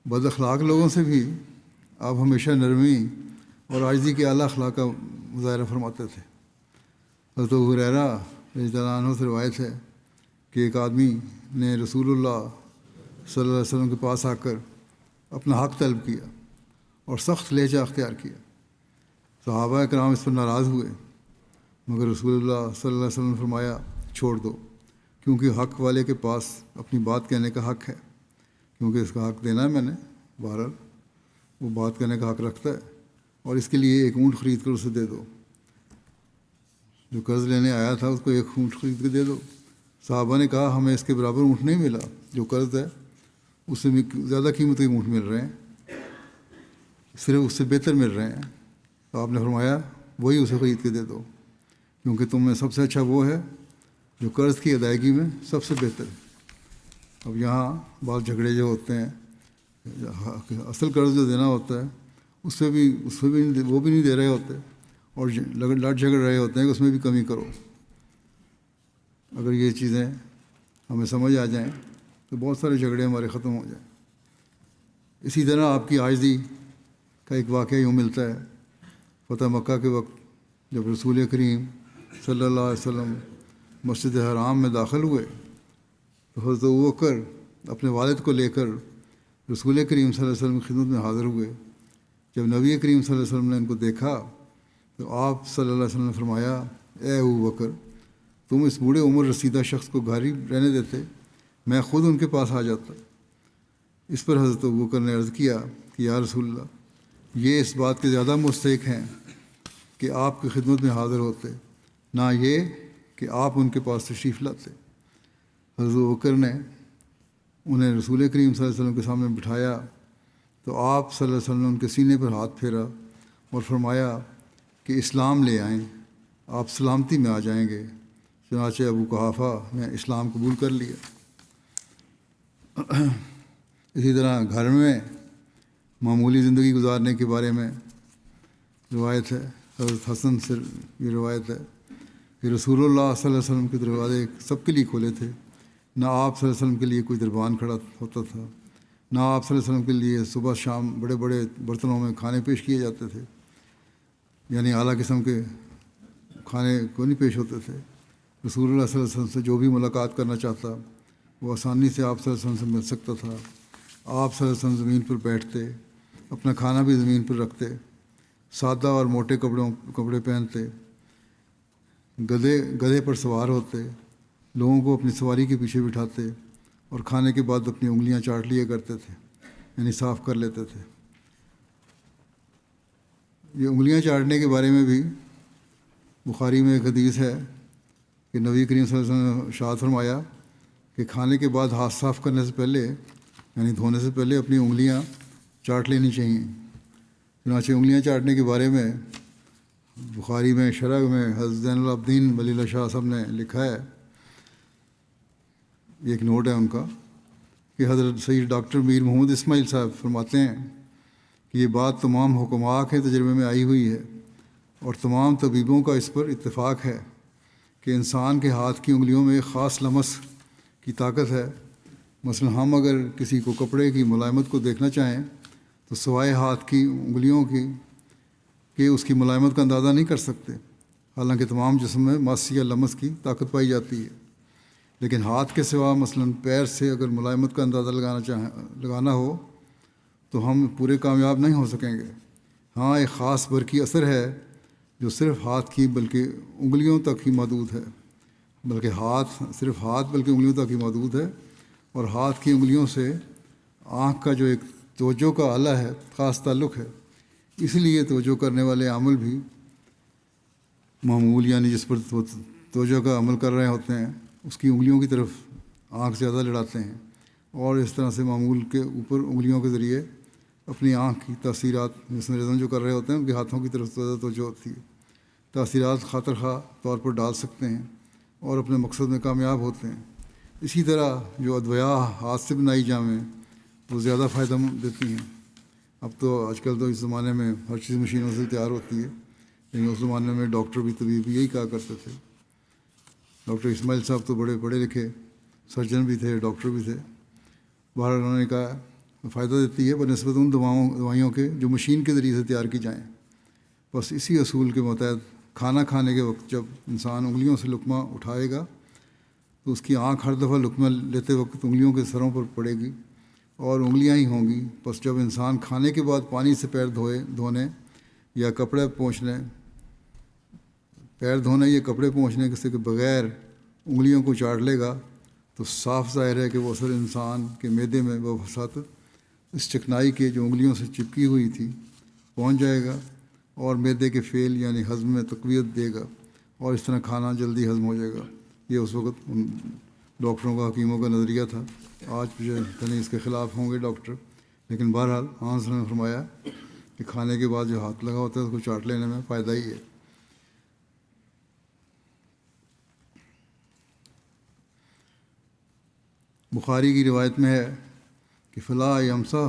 بد اخلاق لوگوں سے بھی آپ ہمیشہ نرمی اور عاجزی کے اعلیٰ اخلاق کا مظاہرہ فرماتے تھے۔ حضرت ابو ہریرہ رضی اللہ عنہ سے روایت ہے کہ ایک آدمی نے رسول اللہ صلی اللہ علیہ وسلم کے پاس آ کر اپنا حق طلب کیا اور سخت لہجہ اختیار کیا۔ صحابہ کرام اس پر ناراض ہوئے، مگر رسول اللہ صلی اللہ علیہ وسلم نے فرمایا، چھوڑ دو، کیونکہ حق والے کے پاس اپنی بات کہنے کا حق ہے، کیونکہ اس کا حق دینا ہے میں نے، بہرحال وہ بات کرنے کا حق رکھتا ہے، اور اس کے لیے ایک اونٹ خرید کر اسے دے دو۔ جو قرض لینے آیا تھا اس کو ایک اونٹ خرید کے دے دو۔ صحابہ نے کہا، ہمیں اس کے برابر اونٹ نہیں ملا، جو قرض ہے اس سے زیادہ قیمت کے اونٹ مل رہے ہیں، صرف اس سے بہتر مل رہے ہیں۔ تو آپ نے فرمایا، وہی اسے خرید کے دے دو، کیونکہ تم میں سب سے اچھا وہ ہے جو قرض کی ادائیگی میں سب سے بہتر ہے۔ اب یہاں بعض جھگڑے جو ہوتے ہیں، اصل قرض جو دینا ہوتا ہے اس سے بھی وہ بھی نہیں دے رہے ہوتے، اور لڑ جھگڑ رہے ہوتے ہیں کہ اس میں بھی کمی کرو۔ اگر یہ چیزیں ہمیں سمجھ آ جائیں تو بہت سارے جھگڑے ہمارے ختم ہو جائیں۔ اسی طرح آپ کی عاجزی کا ایک واقعہ یوں ملتا ہے۔ فتح مکہ کے وقت جب رسول کریم صلی اللہ علیہ وسلم مسجد حرام میں داخل ہوئے تو حضرت ابوبکر اپنے والد کو لے کر رسول کریم صلی اللہ علیہ وسلم کی خدمت میں حاضر ہوئے۔ جب نبی کریم صلی اللہ علیہ وسلم نے ان کو دیکھا تو آپ صلی اللہ علیہ وسلم نے فرمایا، اے ابوبکر، تم اس بوڑھے عمر رسیدہ شخص کو گھر ہی رہنے دیتے، میں خود ان کے پاس آ جاتا۔ اس پر حضرت ابوبکر نے عرض کیا کہ یا رسول اللہ، یہ اس بات کے زیادہ مستحق ہیں کہ آپ کی خدمت میں حاضر ہوتے، نہ یہ کہ آپ ان کے پاس تشریف لاتے۔ حضرت ابوبکر نے انہیں رسول کریم صلی اللہ علیہ وسلم کے سامنے بٹھایا تو آپ صلی اللہ علیہ وسلم نے ان کے سینے پر ہاتھ پھیرا اور فرمایا کہ اسلام لے آئیں، آپ سلامتی میں آ جائیں گے۔ چنانچہ ابو قحافہ نے اسلام قبول کر لیا۔ اسی طرح گھر میں معمولی زندگی گزارنے کے بارے میں روایت ہے، حضرت حسن سے یہ روایت ہے کہ رسول اللہ صلی اللہ علیہ وسلم کے دروازے سب کے لیے کھولے تھے، نہ آپ صلی اللہ علیہ وسلم کے لیے کوئی دربان کھڑا ہوتا تھا، نہ آپ صلی اللہ علیہ وسلم کے لیے صبح شام بڑے بڑے برتنوں میں کھانے پیش کیے جاتے تھے، یعنی اعلیٰ قسم کے کھانے کو نہیں پیش ہوتے تھے۔ رسول اللہ صلی اللہ علیہ وسلم سے جو بھی ملاقات کرنا چاہتا وہ آسانی سے آپ صلی اللہ علیہ وسلم سے مل سکتا تھا۔ آپ صلی اللہ علیہ وسلم زمین پر بیٹھتے، اپنا کھانا بھی زمین پر رکھتے، سادہ اور موٹے کپڑے پہنتے، گدھے پر سوار ہوتے، لوگوں کو اپنی سواری کے پیچھے بٹھاتے، اور کھانے کے بعد اپنی انگلیاں چاٹ لیا کرتے تھے، یعنی صاف کر لیتے تھے۔ یہ انگلیاں چاٹنے کے بارے میں بھی بخاری میں ایک حدیث ہے کہ نبی کریم صلی اللہ علیہ وسلم نے ارشاد فرمایا کہ کھانے کے بعد ہاتھ صاف کرنے سے پہلے، یعنی دھونے سے پہلے، اپنی انگلیاں چاٹ لینی چاہیے۔ چنانچہ انگلیاں چاٹنے کے بارے میں بخاری میں شرح میں حضرت زین العابدین ولی اللہ شاہ صاحب نے لکھا ہے، ایک نوٹ ہے ان کا، کہ حضرت سید ڈاکٹر میر محمد اسماعیل صاحب فرماتے ہیں کہ یہ بات تمام حکماء کے تجربے میں آئی ہوئی ہے اور تمام طبیبوں کا اس پر اتفاق ہے کہ انسان کے ہاتھ کی انگلیوں میں ایک خاص لمس کی طاقت ہے۔ مثلا ہم اگر کسی کو کپڑے کی ملائمت کو دیکھنا چاہیں تو سوائے ہاتھ کی انگلیوں کی کہ اس کی ملائمت کا اندازہ نہیں کر سکتے، حالانکہ تمام جسم میں مس یا لمس کی طاقت پائی جاتی ہے، لیکن ہاتھ کے سوا مثلا پیر سے اگر ملائمت کا اندازہ لگانا ہو تو ہم پورے کامیاب نہیں ہو سکیں گے۔ ہاں، ایک خاص برقی اثر ہے جو صرف ہاتھ کی بلکہ انگلیوں تک ہی محدود ہے، بلکہ انگلیوں تک ہی محدود ہے، اور ہاتھ کی انگلیوں سے آنکھ کا جو ایک توجہ کا آلہ ہے خاص تعلق ہے۔ اس لیے توجہ کرنے والے عمل بھی معمول، یعنی جس پر توجہ کا عمل کر رہے ہوتے ہیں، اس کی انگلیوں کی طرف آنکھ زیادہ لڑاتے ہیں، اور اس طرح سے معمول کے اوپر انگلیوں کے ذریعے اپنی آنکھ کی تاثیرات مسنرزم جو کر رہے ہوتے ہیں ان کے ہاتھوں کی طرف زیادہ توجہ ہوتی ہے، تاثیرات خاطر خواہ طور پر ڈال سکتے ہیں اور اپنے مقصد میں کامیاب ہوتے ہیں۔ اسی طرح جو ادویہ ہاتھ سے بنائی جائیں وہ زیادہ فائدہ دیتی ہیں۔ اب تو آج کل تو اس زمانے میں ہر چیز مشینوں سے تیار ہوتی ہے، لیکن اس زمانے میں ڈاکٹر بھی طبیب بھی یہی کہا کرتے تھے۔ ڈاکٹر اسماعیل صاحب تو بڑے پڑھے لکھے سرجن بھی تھے، ڈاکٹر بھی تھے۔ باہر انہوں نے کہا فائدہ دیتی ہے بنسبت ان دوائیوں کے جو مشین کے ذریعے سے تیار کی جائیں۔ بس اسی اصول کے متحد کھانا کھانے کے وقت جب انسان انگلیوں سے لقمہ اٹھائے گا تو اس کی آنکھ ہر دفعہ لقمہ لیتے وقت انگلیوں کے سروں پر پڑے گی اور انگلیاں ہی ہوں گی۔ بس جب انسان کھانے کے بعد پانی سے پیر دھونے یا کپڑے پوچھنے کے بغیر انگلیوں کو چاٹ لے گا تو صاف ظاہر ہے کہ وہ اثر انسان کے معدے میں وہ وساطت اس چکنائی کے جو انگلیوں سے چپکی ہوئی تھی پہنچ جائے گا اور معدے کے فعل یعنی ہضم میں تقویت دے گا، اور اس طرح کھانا جلدی ہضم ہو جائے گا۔ یہ اس وقت ان ڈاکٹروں کا، حکیموں کا نظریہ تھا۔ آج جو ہے اس کے خلاف ہوں گے ڈاکٹر، لیکن بہرحال آنس نے فرمایا کہ کھانے کے بعد جو ہاتھ لگا ہوتا ہے اس کو چاٹ لینے میں فائدہ ہی ہے۔ بخاری کی روایت میں ہے کہ فلا یمسح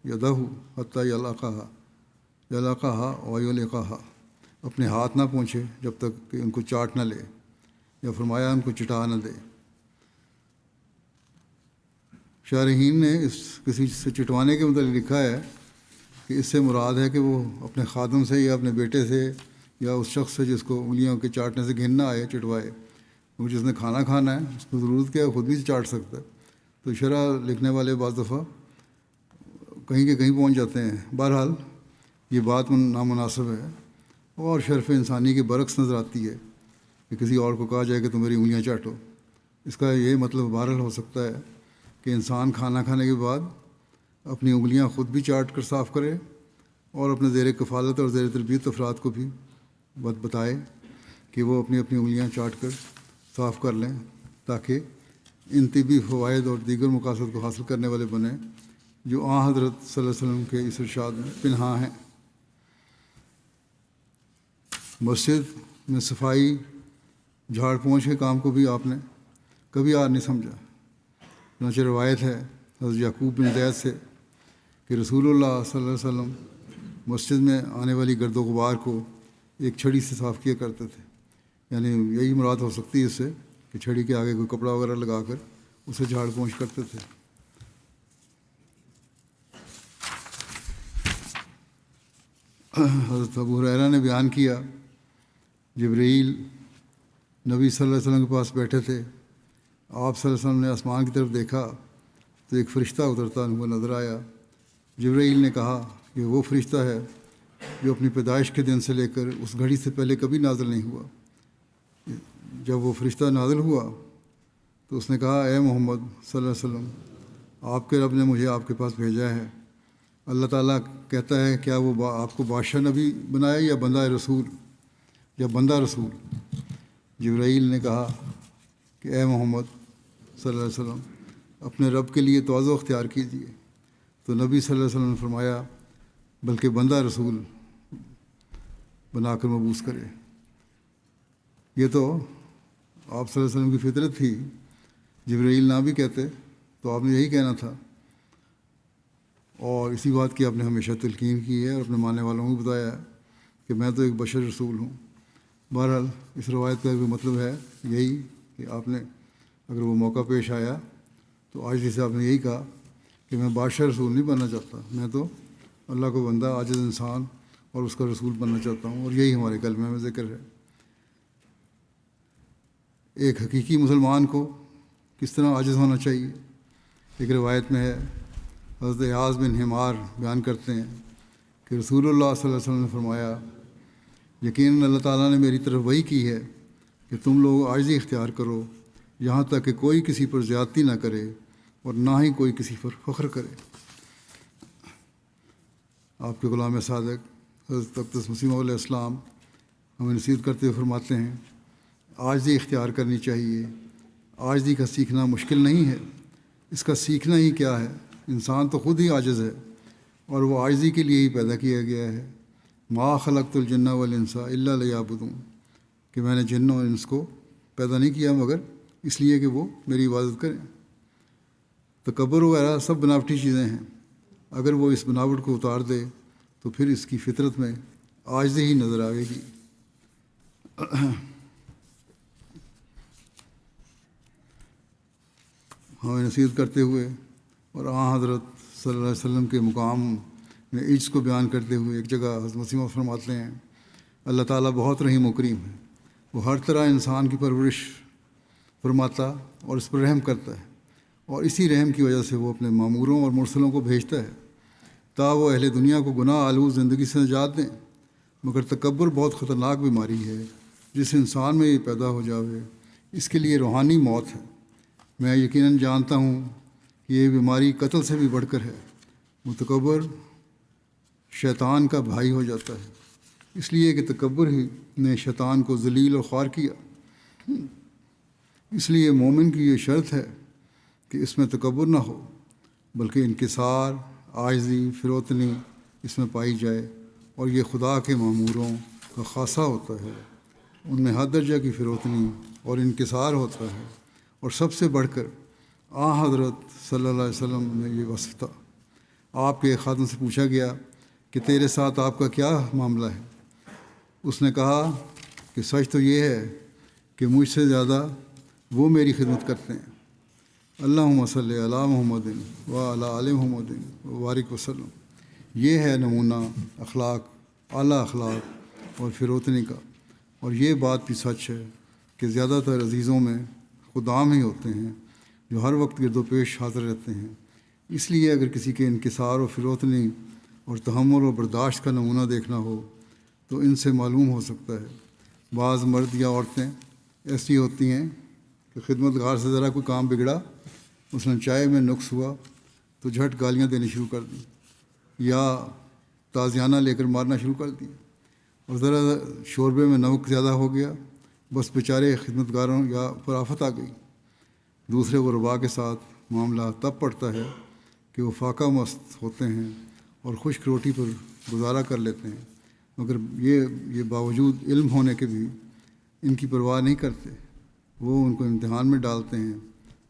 یدہ حتیٰ یلقاہا و یلقاہا، اپنے ہاتھ نہ پونچھے جب تک کہ ان کو چاٹ نہ لے، یا فرمایا ان کو چٹا نہ دے۔ شارحین نے اس کسی سے چٹوانے کے متعلق لکھا ہے کہ اس سے مراد ہے کہ وہ اپنے خادم سے یا اپنے بیٹے سے یا اس شخص سے جس کو انگلیوں کے چاٹنے سے گھن نہ آئے چٹوائے، کیونکہ جس نے کھانا کھانا ہے اس کو ضرورت کیا ہے، خود بھی چاٹ سکتا ہے۔ تو شرح لکھنے والے بعض دفعہ کہیں کے کہیں پہنچ جاتے ہیں۔ بہرحال یہ بات نامناسب ہے اور شرف انسانی کے برعکس نظر آتی ہے کہ کسی اور کو کہا جائے کہ تم میری انگلیاں چاٹو۔ اس کا یہ مطلب بہرحال ہو سکتا ہے کہ انسان کھانا کھانے کے بعد اپنی انگلیاں خود بھی چاٹ کر صاف کرے اور اپنے زیر کفالت اور زیر تربیت افراد کو بھی بتائے کہ وہ اپنی انگلیاں چاٹ کر صاف کر لیں، تاکہ ان طبی فوائد اور دیگر مقاصد کو حاصل کرنے والے بنیں جو حضرت صلی اللہ علیہ وسلم کے اس ارشاد میں پنہاں ہیں۔ مسجد میں صفائی جھاڑ پونچھ کے کام کو بھی آپ نے کبھی آر نہیں سمجھا۔ چنانچہ روایت ہے حضرت یعقوب بن زید سے کہ رسول اللہ صلی اللہ علیہ وسلم مسجد میں آنے والی گرد و غبار کو ایک چھڑی سے صاف کیا کرتے تھے، یعنی یہی مراد ہو سکتی ہے اس سے کہ چھڑی کے آگے کوئی کپڑا وغیرہ لگا کر اسے جھاڑ پونچھ کرتے تھے۔ حضرت ابو ہریرہ نے بیان کیا، جبرائیل نبی صلی اللہ علیہ وسلم کے پاس بیٹھے تھے، آپ صلی اللہ علیہ وسلم نے آسمان کی طرف دیکھا تو ایک فرشتہ اترتا ہوا نظر آیا۔ جبرائیل نے کہا کہ وہ فرشتہ ہے جو اپنی پیدائش کے دن سے لے کر اس گھڑی سے پہلے کبھی نازل نہیں ہوا۔ جب وہ فرشتہ نازل ہوا تو اس نے کہا، اے محمد صلی اللہ علیہ وسلم، آپ کے رب نے مجھے آپ کے پاس بھیجا ہے۔ اللہ تعالیٰ کہتا ہے کیا وہ آپ کو بادشاہ نبی بنایا یا بندہ رسول؟ جبرائیل نے کہا کہ اے محمد صلی اللہ علیہ وسلم، اپنے رب کے لیے تواضع اختیار کیجیے۔ تو نبی صلی اللہ علیہ وسلم نے فرمایا بلکہ بندہ رسول بنا کر مبعوث کرے۔ یہ تو آپ صلی اللہ علیہ وسلم کی فطرت تھی، جبرائیل نہ بھی کہتے تو آپ نے یہی کہنا تھا، اور اسی بات کی آپ نے ہمیشہ تلقین کی ہے اور اپنے ماننے والوں کو بتایا ہے کہ میں تو ایک بشر رسول ہوں۔ بہرحال اس روایت کا بھی مطلب ہے یہی کہ آپ نے اگر وہ موقع پیش آیا تو آج جیسے آپ نے یہی کہا کہ میں بادشاہ رسول نہیں بننا چاہتا، میں تو اللہ کو بندہ عاجز انسان اور اس کا رسول بننا چاہتا ہوں، اور یہی ہمارے کلمے میں ذکر ہے۔ ایک حقیقی مسلمان کو کس طرح عاجز ہونا چاہیے، ایک روایت میں ہے، حضرت اعاذ بن حمار بیان کرتے ہیں کہ رسول اللہ صلی اللہ علیہ وسلم نے فرمایا یقیناً اللہ تعالیٰ نے میری طرف وحی کی ہے کہ تم لوگ عاجزی اختیار کرو یہاں تک کہ کوئی کسی پر زیادتی نہ کرے اور نہ ہی کوئی کسی پر فخر کرے۔ آپ کے غلام صادق حضرت اقدس مسیح علیہ السلام ہمیں نصیحت کرتے ہوئے فرماتے ہیں عاجزی اختیار کرنی چاہیے۔ عاجزی کا سیکھنا مشکل نہیں ہے، اس کا سیکھنا ہی کیا ہے، انسان تو خود ہی عاجز ہے اور وہ عاجزی کے لیے ہی پیدا کیا گیا ہے۔ ما خلقت الجن والانس الا لیعبدون، کہ میں نے جن اور انس کو پیدا نہیں کیا مگر اس لیے کہ وہ میری عبادت کریں۔ تکبر وغیرہ سب بناوٹی چیزیں ہیں، اگر وہ اس بناوٹ کو اتار دے تو پھر اس کی فطرت میں عاجزی ہی نظر آئے گی۔ ہمیں نصیحت کرتے ہوئے اور حضرت صلی اللہ علیہ وسلم کے مقام میں عجز کو بیان کرتے ہوئے ایک جگہ حضرت مسیح فرماتے ہیں اللہ تعالیٰ بہت رحیم و کریم ہے، وہ ہر طرح انسان کی پرورش فرماتا اور اس پر رحم کرتا ہے، اور اسی رحم کی وجہ سے وہ اپنے ماموروں اور مرسلوں کو بھیجتا ہے تا وہ اہل دنیا کو گناہ آلود زندگی سے نجات دیں۔ مگر تکبر بہت خطرناک بیماری ہے، جس انسان میں یہ پیدا ہو جاوے اس کے لیے روحانی موت ہے۔ میں یقیناً جانتا ہوں کہ یہ بیماری قتل سے بھی بڑھ کر ہے۔ متکبر شیطان کا بھائی ہو جاتا ہے، اس لیے کہ تکبر ہی نے شیطان کو ذلیل اور خوار کیا۔ اس لیے مومن کی یہ شرط ہے کہ اس میں تکبر نہ ہو بلکہ انکسار، عاجزی، فروتنی اس میں پائی جائے، اور یہ خدا کے ماموروں کا خاصہ ہوتا ہے، ان میں حد درجہ کی فروتنی اور انکسار ہوتا ہے، اور سب سے بڑھ کر حضرت صلی اللہ علیہ وسلم میں یہ وصف تھا۔ آپ کے ایک خادم سے پوچھا گیا کہ تیرے ساتھ آپ کا کیا معاملہ ہے؟ اس نے کہا کہ سچ تو یہ ہے کہ مجھ سے زیادہ وہ میری خدمت کرتے ہیں۔ اللہم صلی علی محمد و علی آل محمد وبارک وسلم۔ یہ ہے نمونہ اخلاق، اعلیٰ اخلاق اور فروتنی کا، اور یہ بات بھی سچ ہے کہ زیادہ تر عزیزوں میں خدام ہی ہوتے ہیں جو ہر وقت گرد و پیش حاضر رہتے ہیں۔ اس لیے اگر کسی کے انکسار و فروتنی اور تحمل و برداشت کا نمونہ دیکھنا ہو تو ان سے معلوم ہو سکتا ہے۔ بعض مرد یا عورتیں ایسی ہوتی ہیں کہ خدمت گار سے ذرا کوئی کام بگڑا، اس نے چائے میں نقص ہوا تو جھٹ گالیاں دینی شروع کر دیں یا تازیانہ لے کر مارنا شروع کر دیا، اور ذرا شوربے میں نمک زیادہ ہو گیا، بس بیچارے خدمت گاروں یا پر آفت آ گئی۔ دوسرے غربا کے ساتھ معاملہ تب پڑتا ہے کہ وہ فاقہ مست ہوتے ہیں اور خشک روٹی پر گزارا کر لیتے ہیں، مگر یہ باوجود علم ہونے کے بھی ان کی پرواہ نہیں کرتے۔ وہ ان کو امتحان میں ڈالتے ہیں،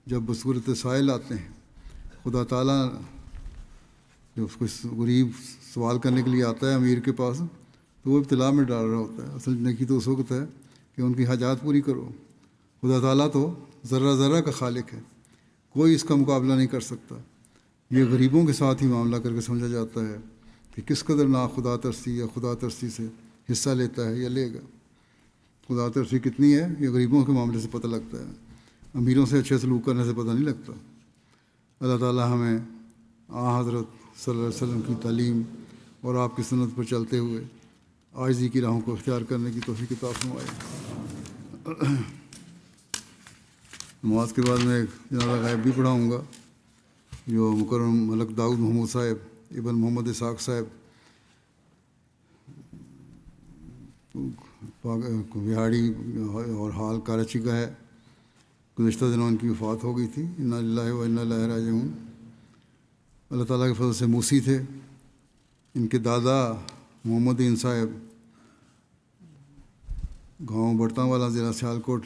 جب بصورت سائل آتے ہیں۔ خدا تعالیٰ جب اس کو غریب سوال کرنے کے لیے آتا ہے امیر کے پاس تو وہ ابتلا میں ڈال رہا ہوتا ہے۔ اصل نیکی تو اس وقت ہے کہ ان کی حاجات پوری کرو۔ خدا تعالیٰ تو ذرہ ذرہ کا خالق ہے، کوئی اس کا مقابلہ نہیں کر سکتا۔ یہ غریبوں کے ساتھ ہی معاملہ کر کے سمجھا جاتا ہے کہ کس قدر نا خدا ترسی یا خدا ترسی سے حصہ لیتا ہے یا لے گا۔ خدا ترسی کتنی ہے یہ غریبوں کے معاملے سے پتہ لگتا ہے، امیروں سے اچھے سلوک کرنے سے پتہ نہیں لگتا۔ اللہ تعالیٰ ہمیں حضرت صلی اللہ علیہ وسلم کی تعلیم اور آپ کی سنت پر چلتے ہوئے عاجزی کی راہوں کو اختیار کرنے کی توفیق عطا فرمائے۔ نماز کے بعد میں ایک جنازہ غائب بھی پڑھاؤں گا جو مکرم ملک داؤد محمود صاحب ابن محمد اسحاق صاحب بہاڑی اور حال کراچی کا ہے۔ گزشتہ دنوں ان کی وفات ہو گئی تھی، انا للہ و انا الیہ راجعون۔ اللہ تعالیٰ کے فضل سے موسی تھے. ان کے دادا محمد عین صاحب گاؤں بڑھتاں والا ضلع سیالکوٹ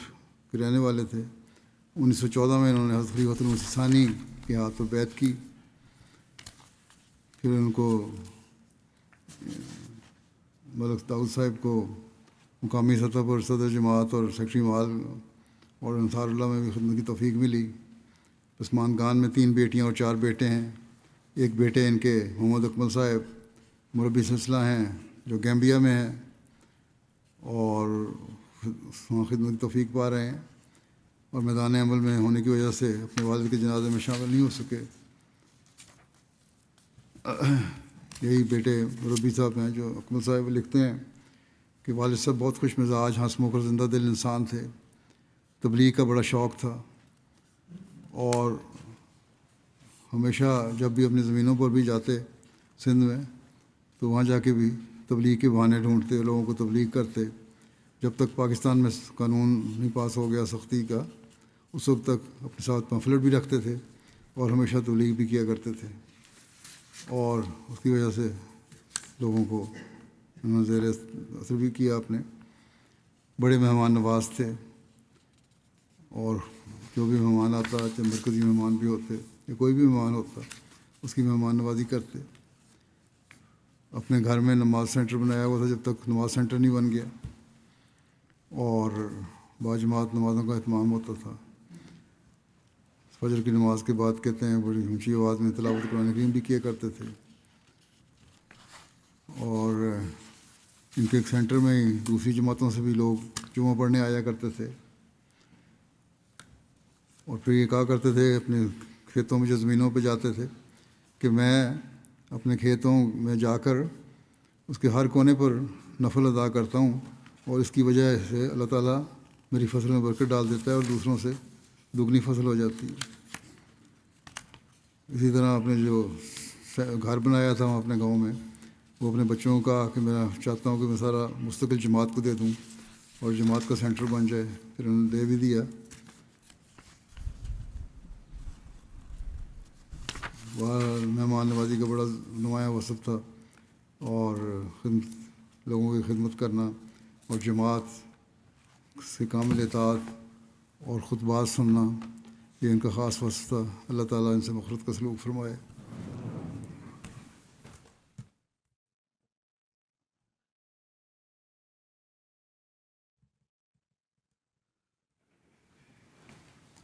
کے رہنے والے تھے. 1914 میں انہوں نے حضرت خلیفۃ المسیح ثانی کے ہاتھ پر بیعت کی. پھر ان کو ملک داؤد صاحب کو مقامی سطح پر صدر جماعت اور سیکٹری مال اور انصار اللہ میں بھی خدمت کی توفیق ملی. عثمان خان میں 3 بیٹیاں اور 4 بیٹے ہیں. ایک بیٹے ان کے محمد اکمل صاحب مربی سلسلہ ہیں جو گیمبیا میں ہیں اور خدمت کی توفیق پا رہے ہیں، اور میدان عمل میں ہونے کی وجہ سے اپنے والد کے جنازے میں شامل نہیں ہو سکے. یہی بیٹے مربی صاحب ہیں جو اکمل صاحب لکھتے ہیں کہ والد صاحب بہت خوش مزاج، ہنس مکھ اور زندہ دل انسان تھے. تبلیغ کا بڑا شوق تھا اور ہمیشہ جب بھی اپنی زمینوں پر بھی جاتے سندھ میں تو وہاں جا کے بھی تبلیغ کے بہانے ڈھونڈتے، لوگوں کو تبلیغ کرتے. جب تک پاکستان میں قانون نہیں پاس ہو گیا سختی کا، اس وقت تک اپنے ساتھ پمفلٹ بھی رکھتے تھے اور ہمیشہ تبلیغ بھی کیا کرتے تھے. اور اس کی وجہ سے لوگوں کو انہوں نے زیر اثر بھی کیا. اپنے بڑے مہمان نواز تھے اور جو بھی مہمان آتا، چاہے مرکزی مہمان بھی ہوتے یا کوئی بھی مہمان ہوتا، اس کی مہمان نوازی کرتے. اپنے گھر میں نماز سینٹر بنایا ہوا تھا جب تک نماز سینٹر نہیں بن گیا، اور باجماعت نمازوں کا اہتمام ہوتا تھا. فجر کی نماز کے بعد کہتے ہیں بڑی اونچی آواز میں تلاوت قرآن کریم بھی کیا کرتے تھے. اور ان کے ایک سینٹر میں ہی دوسری جماعتوں سے بھی لوگ جمعہ پڑھنے آیا کرتے تھے. اور پھر یہ کہا کرتے تھے اپنے کھیتوں میں جو زمینوں پہ جاتے تھے کہ میں اپنے کھیتوں میں جا کر اس کے ہر کونے پر نفل ادا کرتا ہوں، اور اس کی وجہ سے اللہ تعالیٰ میری فصل میں برکت ڈال دیتا ہے اور دوسروں سے دگنی فصل ہو جاتی ہے. اسی طرح اپنے جو گھر بنایا تھا وہاں اپنے گاؤں میں، وہ اپنے بچوں کو کہا کہ میں چاہتا ہوں کہ میں سارا مستقل جماعت کو دے دوں اور جماعت کا سینٹر بن جائے. پھر انہوں نے دے بھی دیا. مہمان نوازی کا بڑا نمایاں وصف تھا، اور لوگوں کی خدمت کرنا اور جماعت سے کامل اطاعت اور خطبات سننا، یہ ان کا خاص وصف تھا. اللہ تعالیٰ ان سے مغفرت کا سلوک فرمائے.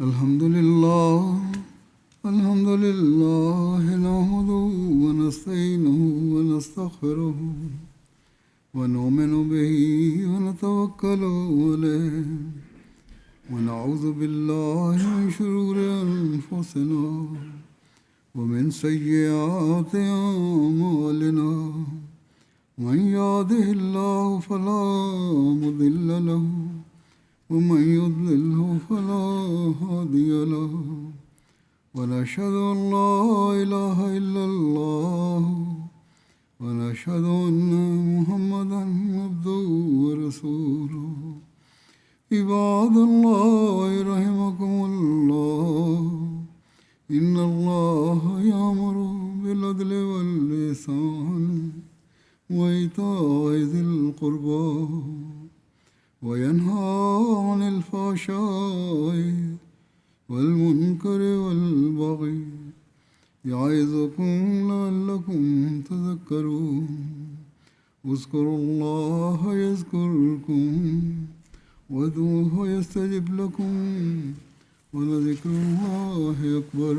الحمد لله نحمده ونستعينه ونستغفره ونؤمن به ونتوكل عليه ونعوذ بالله من شرور أنفسنا ومن سيئات أعمالنا. من يهده الله فلا مضل له ومن يضلله فلا هادي له. ونشهد أن لا إله إلا الله ونشهد أن محمدا عبده ورسوله. عباد الله رحمكم الله، إن الله يأمر بالعدل والإحسان وإيتاء ذي القربى وينهى عن الفحشاء والمنكر والبغي يعظكم لعلكم تذكرون. اذكروا الله يذكركم وادعوه يستجب لكم ولذكر الله أكبر.